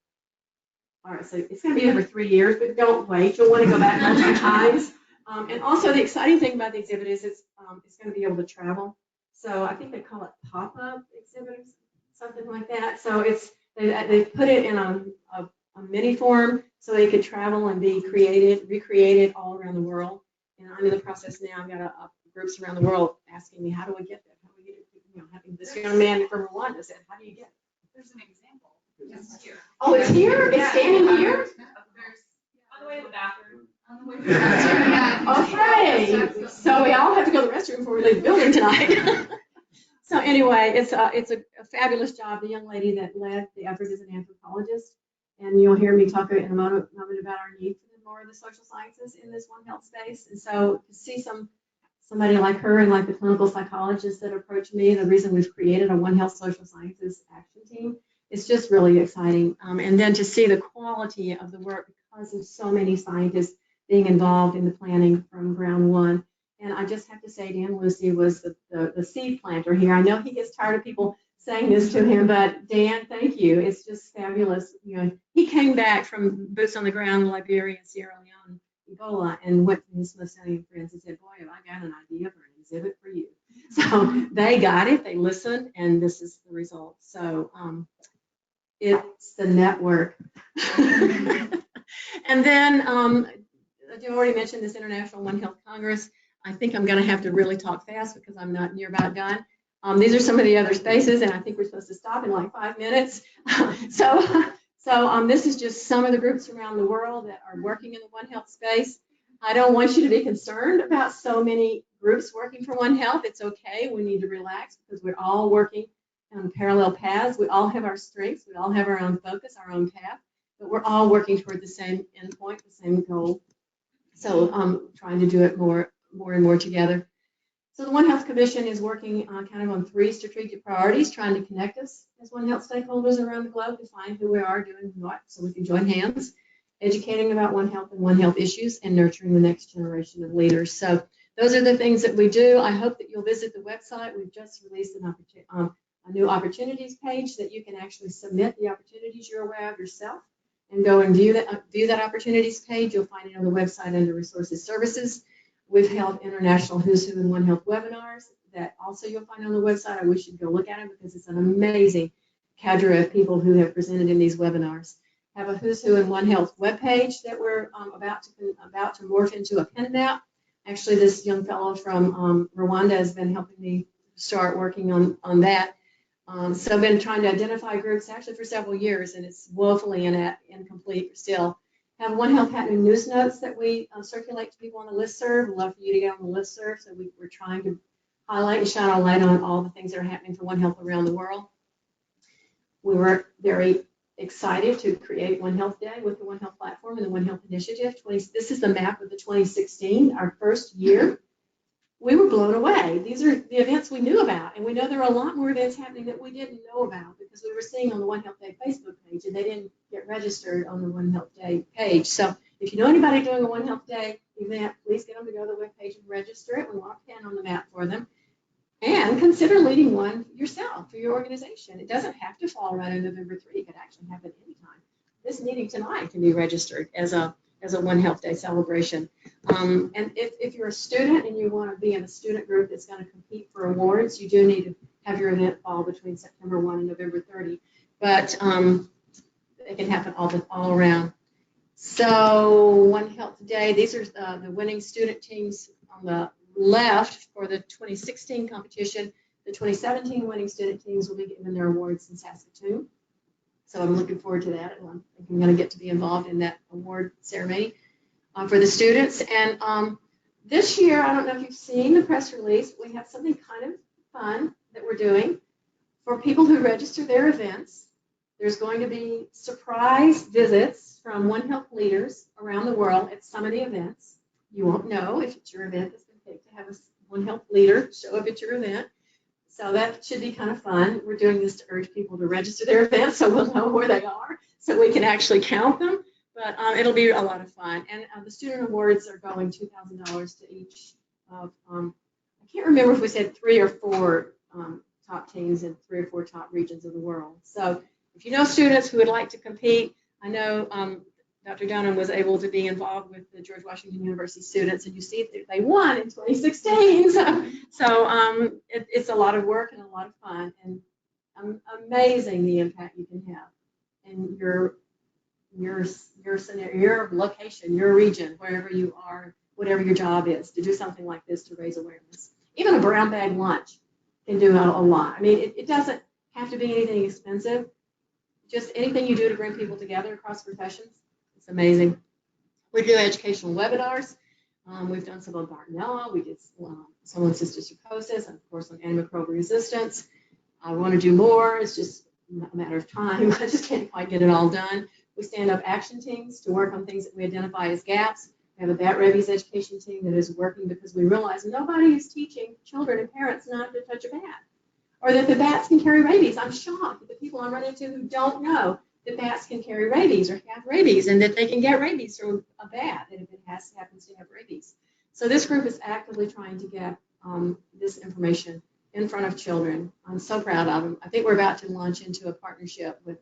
All right, so it's going to be over 3 years, but don't wait. You'll want to go back multiple times. And also, the exciting thing about the exhibit is it's going to be able to travel. So I think they call it pop-up exhibits, something like that. So they put it in a mini form so they could travel and be recreated all around the world. And I'm in the process now. I've got groups around the world asking me, how do we get there? How do we get it? Having this young man from Rwanda said, how do you get it? There's an example. It's here. Oh, it's here? It's standing here? On the way to the bathroom. On the way to the bathroom. Okay, so we all have to go to the restroom before we leave the building tonight. So anyway, it's a fabulous job. The young lady that led the effort is an anthropologist, and you'll hear me talk in a moment about our need for more of the social sciences in this One Health space. And so to see somebody like her and like the clinical psychologists that approach me, the reason we've created a One Health social sciences action team, it's just really exciting. And then to see the quality of the work because of so many scientists being involved in the planning from ground one. And I just have to say, Dan Lucy was the seed planter here. I know he gets tired of people saying this to him, but Dan, thank you. It's just fabulous. He came back from boots on the ground in Liberia, Sierra Leone, Ebola, and went to his Smithsonian friends and said, boy, have I got an idea for an exhibit for you. So they got it, they listened, and this is the result. So it's the network. And then you already mentioned this International One Health Congress. I think I'm going to have to really talk fast because I'm not near about done. These are some of the other spaces, and I think we're supposed to stop in like 5 minutes. So this is just some of the groups around the world that are working in the One Health space. I don't want you to be concerned about so many groups working for One Health. It's okay. We need to relax because we're all working on parallel paths. We all have our strengths. We all have our own focus, our own path, but we're all working toward the same endpoint, the same goal. So trying to do it more and more together. So the One Health Commission is working kind of on 3 strategic priorities, trying to connect us as One Health stakeholders around the globe to find who we are doing what, so we can join hands, educating about One Health and One Health issues, and nurturing the next generation of leaders. So those are the things that we do. I hope that you'll visit the website. We've just released a new opportunities page that you can actually submit the opportunities you're aware of yourself and go and view that opportunities page. You'll find it on the website under Resources Services. We've held international Who's Who in One Health webinars that also you'll find on the website. I wish you'd go look at them because it's an amazing cadre of people who have presented in these webinars. Have a Who's Who in One Health webpage that we're about to morph into a pin map. Actually, this young fellow from Rwanda has been helping me start working on that. So I've been trying to identify groups actually for several years, and it's woefully incomplete still. Have One Health happening news notes that we circulate to people on the listserv. We'd love for you to get on the listserv. So we're trying to highlight and shine a light on all the things that are happening for One Health around the world. We were very excited to create One Health Day with the One Health platform and the One Health Initiative. This is the map of the 2016, our first year. We were blown away. These are the events we knew about, and we know there are a lot more events happening that we didn't know about because we were seeing on the One Health Day Facebook page, and they didn't get registered on the One Health Day page. So if you know anybody doing a One Health Day event, please get them to go to the web page and register it. We want a pin on the map for them. And consider leading one yourself for your organization. It doesn't have to fall right on November 3. It could actually happen anytime. This meeting tonight can be registered as a One Health Day celebration. And if you're a student and you want to be in a student group that's going to compete for awards, you do need to have your event fall between September 1 and November 30. But it can happen all around. So One Health Day, these are the winning student teams on the left for the 2016 competition. The 2017 winning student teams will be given their awards in Saskatoon. So I'm looking forward to that. I'm going to get to be involved in that award ceremony for the students. And this year, I don't know if you've seen the press release, we have something kind of fun that we're doing for people who register their events. There's going to be surprise visits from One Health leaders around the world at some of the events. You won't know if it's your event that's been picked to have a One Health leader show up at your event. So that should be kind of fun. We're doing this to urge people to register their events so we'll know where they are so we can actually count them. But it'll be a lot of fun. And the student awards are going $2,000 to each of, I can't remember if we said 3 or 4 top teams in 3 or 4 top regions of the world. So if you know students who would like to compete, I know Dr. Dunham was able to be involved with the George Washington University students, and you see that they won in 2016. So it's a lot of work and a lot of fun, and amazing the impact you can have in your scenario, your location, your region, wherever you are, whatever your job is, to do something like this to raise awareness. Even a brown bag lunch can do a lot. I mean, it doesn't have to be anything expensive. Just anything you do to bring people together across professions. It's amazing. We do educational webinars. We've done some on Bartonella. We did some on cysticercosis, and of course on antimicrobial resistance. I want to do more. It's just a matter of time. I just can't quite get it all done. We stand up action teams to work on things that we identify as gaps. We have a bat rabies education team that is working because we realize nobody is teaching children and parents not to touch a bat, or that the bats can carry rabies. I'm shocked at the people I run into who don't know that bats can carry rabies or have rabies, and that they can get rabies from a bat, and if it happens to have rabies. So this group is actively trying to get this information in front of children. I'm so proud of them. I think we're about to launch into a partnership with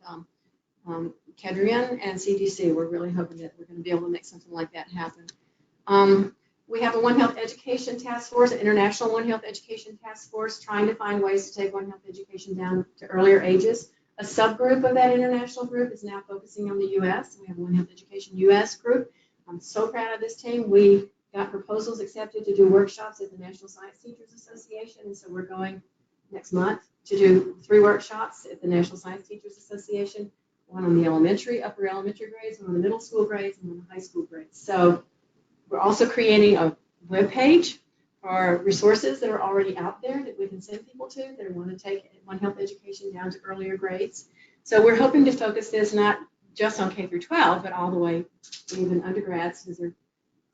Kedrian and CDC. We're really hoping that we're going to be able to make something like that happen. We have a One Health Education Task Force, an international One Health Education Task Force, trying to find ways to take One Health education down to earlier ages. A subgroup of that international group is now focusing on the U.S. We have a One Health Education U.S. group. I'm so proud of this team. We got proposals accepted to do workshops at the National Science Teachers Association, and so we're going next month to do 3 workshops at the National Science Teachers Association, one on the upper elementary grades, one on the middle school grades, and one on the high school grades. So we're also creating a web page for resources that are already out there that we can send people to that want to take One Health education down to earlier grades. So we're hoping to focus this not just on K through 12, but all the way to even undergrads, because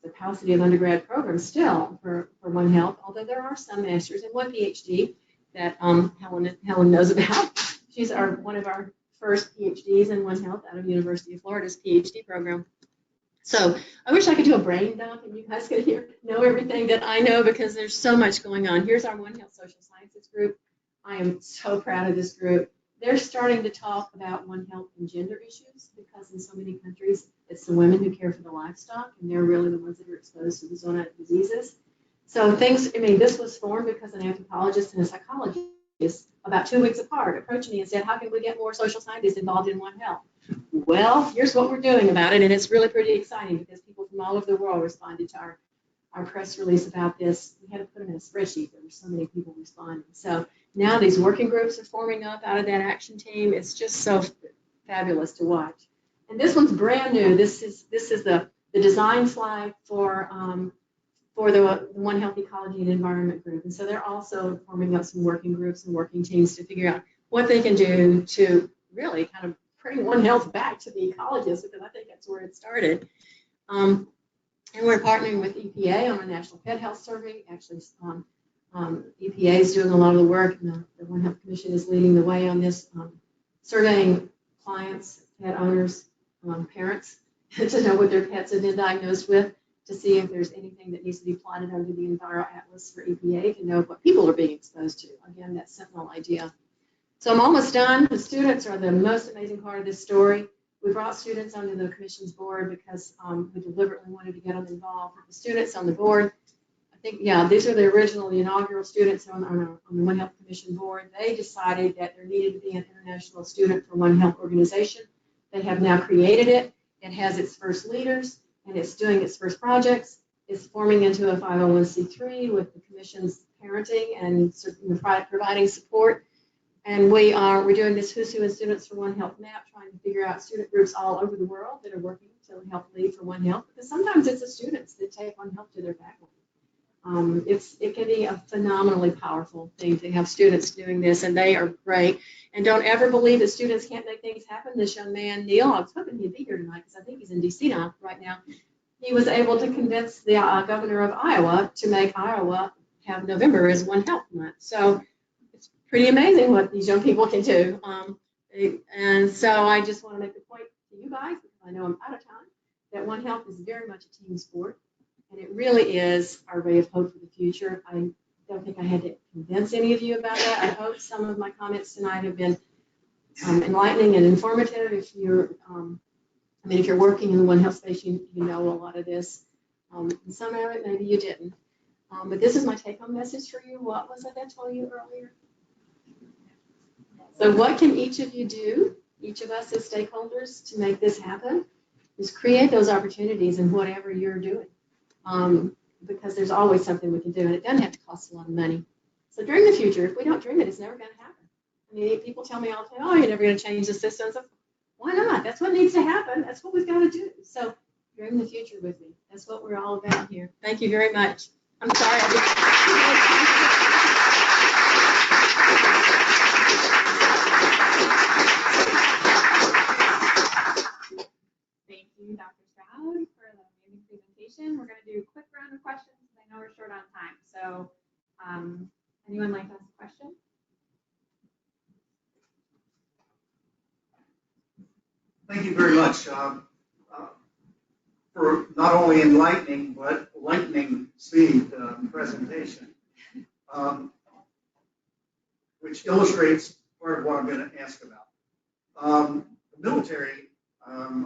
the paucity of undergrad programs still for One Health, although there are some masters and one PhD that Helen knows about. She's one of our first PhDs in One Health out of University of Florida's PhD program. So I wish I could do a brain dump and you guys could know everything that I know, because there's so much going on. Here's our One Health Social Sciences group. I am so proud of this group. They're starting to talk about One Health and gender issues, because in so many countries, it's the women who care for the livestock, and they're really the ones that are exposed to the zoonotic diseases. So this was formed because an anthropologist and a psychologist, about 2 weeks apart, approached me and said, how can we get more social scientists involved in One Health? Well, here's what we're doing about it, and it's really pretty exciting because people from all over the world responded to our press release about this. We had to put them in a spreadsheet. There were so many people responding. So now these working groups are forming up out of that action team. It's just so fabulous to watch. And this one's brand new. This is the design slide for the One Health Ecology and Environment group. And so they're also forming up some working groups and working teams to figure out what they can do to really kind of bring One Health back to the ecologists, because I think that's where it started. And we're partnering with EPA on a national pet health survey. Actually, EPA is doing a lot of the work, and the One Health Commission is leading the way on this, surveying clients, pet owners, parents, to know what their pets have been diagnosed with, to see if there's anything that needs to be plotted under the Enviro Atlas for EPA to know what people are being exposed to. Again, that Sentinel idea. So I'm almost done. The students are the most amazing part of this story. We brought students onto the commission's board because we deliberately wanted to get them involved. The students on the board, I think, yeah, these are the inaugural students on the One Health Commission board. They decided that there needed to be an international student for One Health organization. They have now created it. It has its first leaders, and it's doing its first projects. It's forming into a 501c3 with the commission's parenting and providing support. And we're doing this Who's Who in Students for One Health map, trying to figure out student groups all over the world that are working to help lead for One Health, because sometimes it's the students that take One Health to their faculty. It can be a phenomenally powerful thing to have students doing this, and they are great. And don't ever believe that students can't make things happen. This young man, Neil, I was hoping he'd be here tonight because I think he's in DC now, right now. He was able to convince the governor of Iowa to make Iowa have November as One Health month. So it's pretty amazing what these young people can do. And so I just want to make the point to you guys, because I know I'm out of time, that One Health is very much a team sport. And it really is our ray of hope for the future. I don't think I had to convince any of you about that. I hope some of my comments tonight have been enlightening and informative. If you're, if you're working in the One Health space, you know a lot of this. And some of it, maybe you didn't. But this is my take-home message for you. What was it I told you earlier? So what can each of you do, each of us as stakeholders, to make this happen? Is create those opportunities in whatever you're doing. Because there's always something we can do, and it doesn't have to cost a lot of money. So during the future, if we don't dream it, it's never going to happen. I mean, people tell me all the time, oh, you're never going to change the system. So why not? That's what needs to happen. That's what we've got to do. So dream the future with me. That's what we're all about here. Thank you very much. I'm sorry. Thank you, Dr. Stroud, for the amazing presentation. We're going to do a quick round of questions because I know we're short on time. So anyone like to ask a question? Thank you very much for not only enlightening, but lightning speed presentation, which illustrates part of what I'm going to ask about. The military, I'm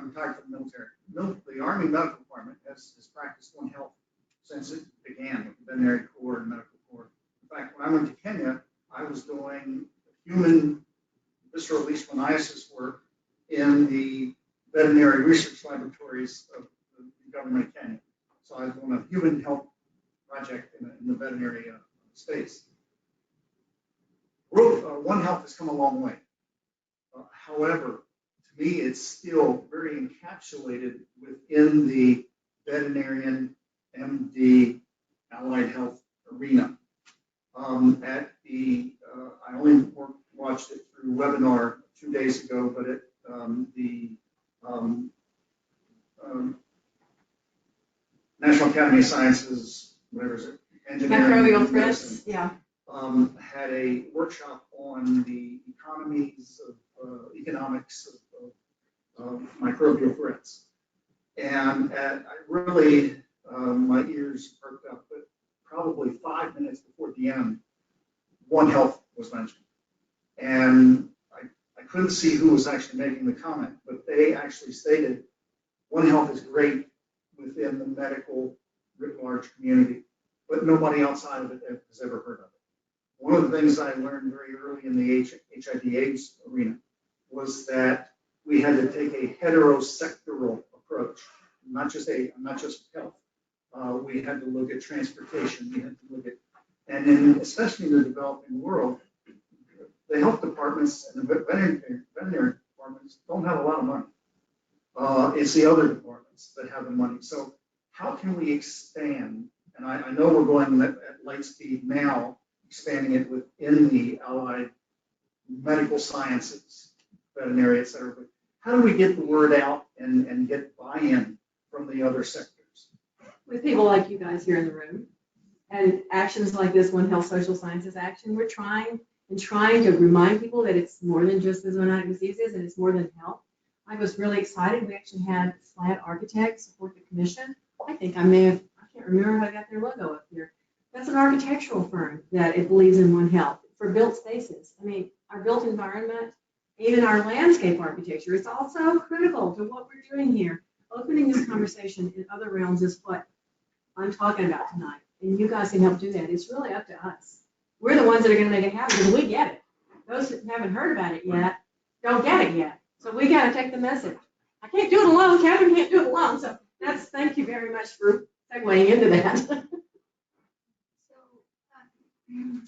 retired from the military. The Army Medical Department has practiced One Health since it began with the Veterinary Corps and Medical Corps. In fact, when I went to Kenya, I was doing human visceral leishmaniasis work in the veterinary research laboratories of the government of Kenya. So I was doing a human health project in the veterinary space. One Health has come a long way. However, to me, it's still very encapsulated within the veterinarian MD allied health arena. I only watched it through webinar 2 days ago, but County Sciences, whatever is it, engineering. Microbial medicine, threats, yeah. had a workshop on the economics of microbial threats. And I really, my ears perked up, but probably 5 minutes before the end, One Health was mentioned. And I couldn't see who was actually making the comment, but they actually stated One Health is great within the medical writ large community, but nobody outside of it has ever heard of it. One of the things I learned very early in the HIV/AIDS arena was that we had to take a heterosectoral approach, not just health. We had to look at transportation. We had to look at, and then especially in the developing world, the health departments and the veterinary departments don't have a lot of money. It's the other departments that have the money. So how can we expand? And I know we're going at light speed now, expanding it within the allied medical sciences, veterinary, et cetera. But how do we get the word out and get buy-in from the other sectors? With people like you guys here in the room, and actions like this One Health Social Sciences Action, we're trying to remind people that it's more than just the zoonotic diseases and it's more than health. I was really excited. We actually had Slant Architects support the commission. I think I can't remember how I got their logo up here. That's an architectural firm that it believes in One Health for built spaces. I mean, our built environment, even our landscape architecture, it's also critical to what we're doing here. Opening this conversation in other realms is what I'm talking about tonight. And you guys can help do that. It's really up to us. We're the ones that are going to make it happen because we get it. Those that haven't heard about it yet don't get it yet. So we got to take the message. I can't do it alone. Chatham can't do it alone. So thank you very much for segueing into that. So I'm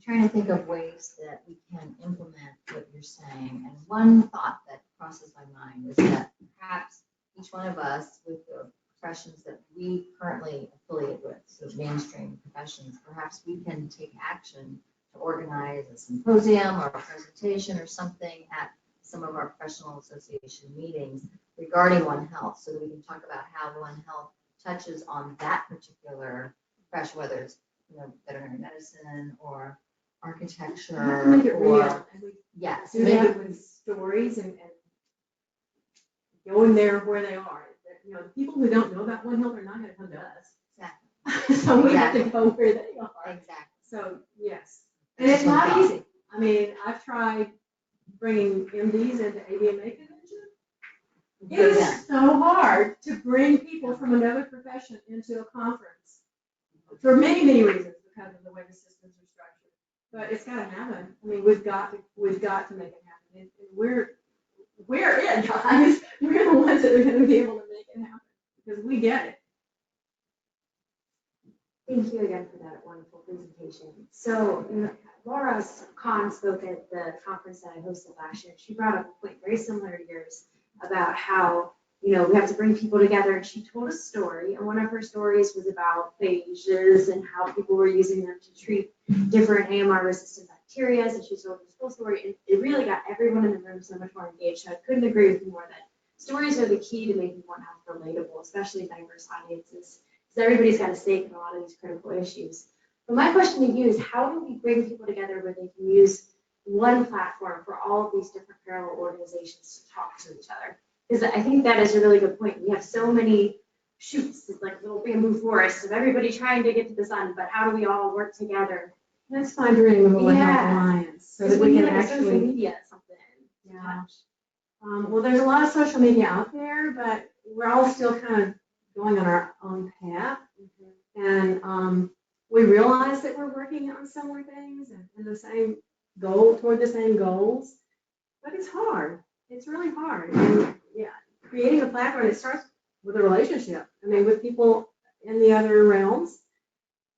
trying to think of ways that we can implement what you're saying. And one thought that crosses my mind is that perhaps each one of us with the professions that we currently affiliate with, so mainstream professions, perhaps we can take action to organize a symposium or a presentation or something at some of our professional association meetings regarding One Health, so that we can talk about how One Health touches on that particular profession, whether it's veterinary medicine or architecture, Make it real. or yes, Do that with stories and going there where they are. The people who don't know about One Health are not going to come to us. exactly. So we have to go where they are. Exactly. So yes, and it's not easy. I mean, I've tried bringing MDs into ABMA convention. It is so hard to bring people from another profession into a conference for many, many reasons because of the way the systems are structured. But it's got to happen. I mean, we've got to make it happen. And we're it, guys. We're the ones that are going to be able to make it happen because we get it. Thank you again for that wonderful presentation. So Laura Kahn spoke at the conference that I hosted last year. She brought up a point very similar to yours about how, we have to bring people together. And she told a story, and one of her stories was about phages and how people were using them to treat different AMR-resistant bacteria. And she told this whole story, and it really got everyone in the room so much more engaged. So I couldn't agree with you more that stories are the key to making One Health relatable, especially diverse audiences. Because everybody's got a stake in a lot of these critical issues. But my question to you is, how do we bring people together where they can use one platform for all of these different parallel organizations to talk to each other? Because I think that is a really good point. We have so many shoots, it's like little bamboo forests of everybody trying to get to the sun, but how do we all work together? Let's find a name of a One Health Alliance so that we can like actually. social media something. Yeah. Well, there's a lot of social media out there, but we're all still kind of going on our own path. And we realize that we're working on similar things and the same goal, toward the same goals, but it's hard. It's really hard. And yeah, creating a platform, it starts with a relationship. I mean, with people in the other realms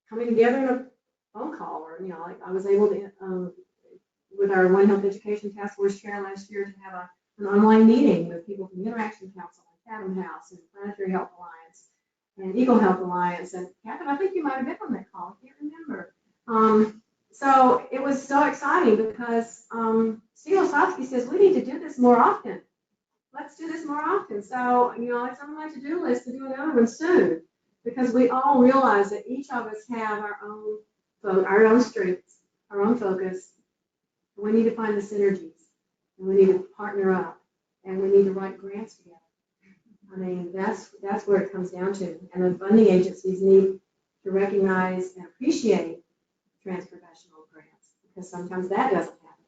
coming together in a phone call, or, like I was able to, with our One Health Education Task Force chair last year, to have an online meeting with people from the Interaction Council and Chatham House and Planetary Health Alliance and Eagle Health Alliance. And Chatham, I think you might have been on that call. I can't remember. So it was so exciting because Steve Osofsky says we need to do this more often. let's do this more often. So, it's on my to-do list to do another one soon, because we all realize that each of us have our own strengths, our own focus. We need to find the synergies, and we need to partner up, and we need to write grants together. I mean, that's where it comes down to. And the funding agencies need to recognize and appreciate transprofessional grants, because sometimes that doesn't happen.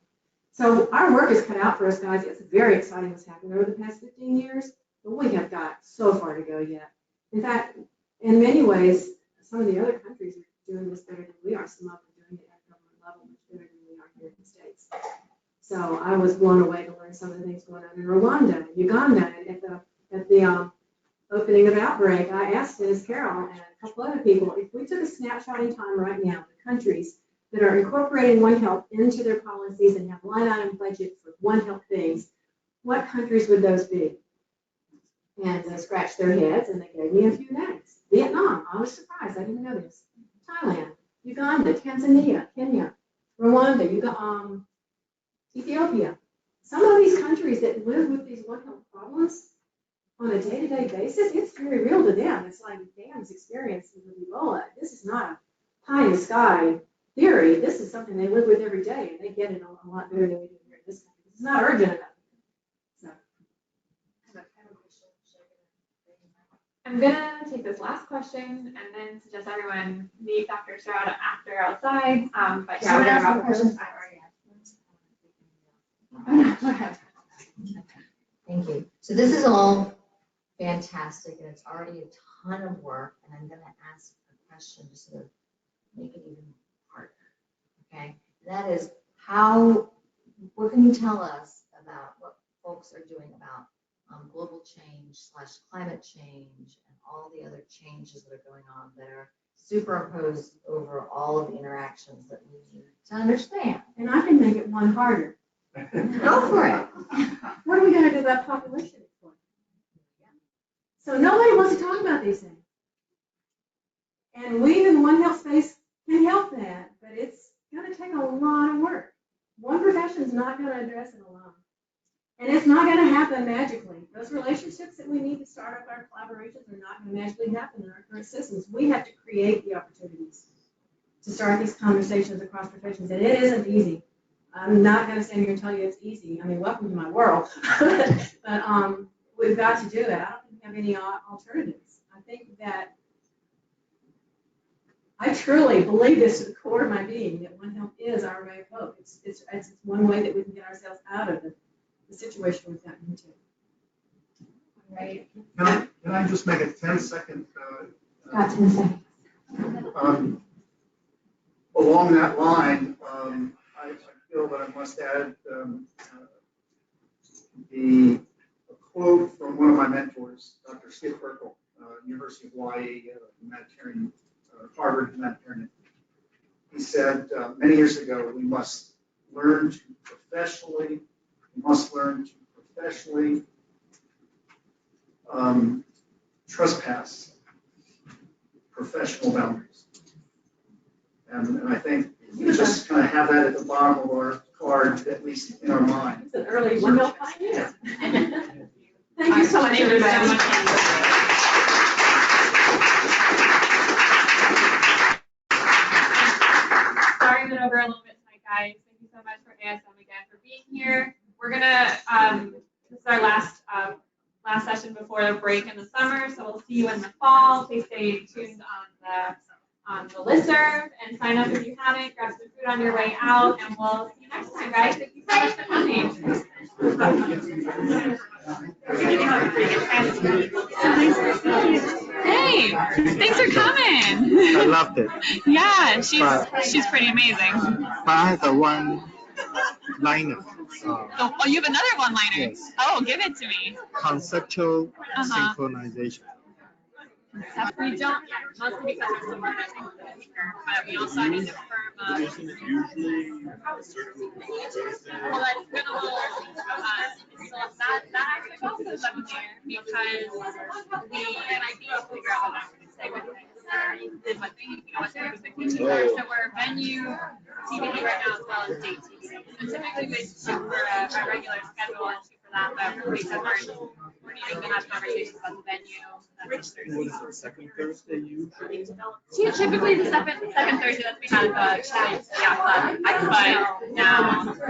So our work is cut out for us, guys. It's very exciting what's happened over the past 15 years, but we have got so far to go yet. In fact, in many ways, some of the other countries are doing this better than we are. Some of them are doing it at government level much better than we are here in the States. So I was blown away to learn some of the things going on in Rwanda and Uganda. And at the opening of Outbreak, I asked Ms. Carol and a couple other people, if we took a snapshot in time right now, the countries that are incorporating One Health into their policies and have line item budget for One Health things, what countries would those be? And they scratched their heads and they gave me a few names. Vietnam, I was surprised, I didn't know this. Thailand, Uganda, Tanzania, Kenya, Rwanda, Ethiopia. Some of these countries that live with these One Health problems on a day-to-day basis, it's very real to them. It's like Dan's experience with Ebola. This is not a pie in the sky theory. This is something they live with every day, and they get it a lot better than we do here in this country. It's not urgent enough. So. I'm gonna take this last question and then suggest everyone meet Dr. Stroud after outside. But yeah, we're gonna wrap questions. Go ahead. Thank you. So this is all fantastic, and it's already a ton of work. And I'm going to ask a question to sort of make it even harder. Okay, that is what can you tell us about what folks are doing about global change / climate change and all the other changes that are going on that are superimposed over all of the interactions that we need to understand? And I can make it one harder. Go for it. What are we going to do about population explosion? So nobody wants to talk about these things. And we in the One Health space can help that, but it's going to take a lot of work. One profession is not going to address it alone. And it's not going to happen magically. Those relationships that we need to start up our collaborations are not going to magically happen in our current systems. We have to create the opportunities to start these conversations across professions. And it isn't easy. I'm not going to stand here and tell you it's easy. I mean, welcome to my world. But we've got to do it. I don't think we have any alternatives. I think that I truly believe this to the core of my being, that One Health is our way of hope. It's one way that we can get ourselves out of the situation we've gotten into. Right. Can I just make a 10-second? Got 10 seconds. Along that line, I feel that I must add a quote from one of my mentors, Dr. Skip Urkel, University of Hawaii, humanitarian, Harvard humanitarian. He said many years ago, we must learn to professionally trespass professional boundaries. And I think we just kind of have that at the bottom of our card, at least in our mind. It's an early One Health pioneer. Thank you so much, everybody. Starting it over a little bit tonight, guys. Thank you so much for ASM again for being here. We're gonna this is our last session before the break in the summer, so we'll see you in the fall. Please stay tuned on the listserv and sign up if you haven't. Grab some food on your way out, and we'll see you next time, guys. Thank you so much for coming. Hey, thanks for coming. I loved it. Yeah, she's pretty amazing. But I have the one liner. Oh, you have another one-liner? Yes. Oh, give it to me. Conceptual synchronization. We don't yet, mostly because we're still missing the term, but we also need to firm up. Well, that's been a little so that actually also is up in the air because we might be able to figure out what I'm going to say with it. And what the expectations are. So we're venue TBD right now as well as date TV. And typically we shoot for a regular schedule and shoot for for that, but we said we're needing to have conversations about the venue. Which Thursday? Second Thursday usually. Typically the second Thursday that we had the chat, yeah, but now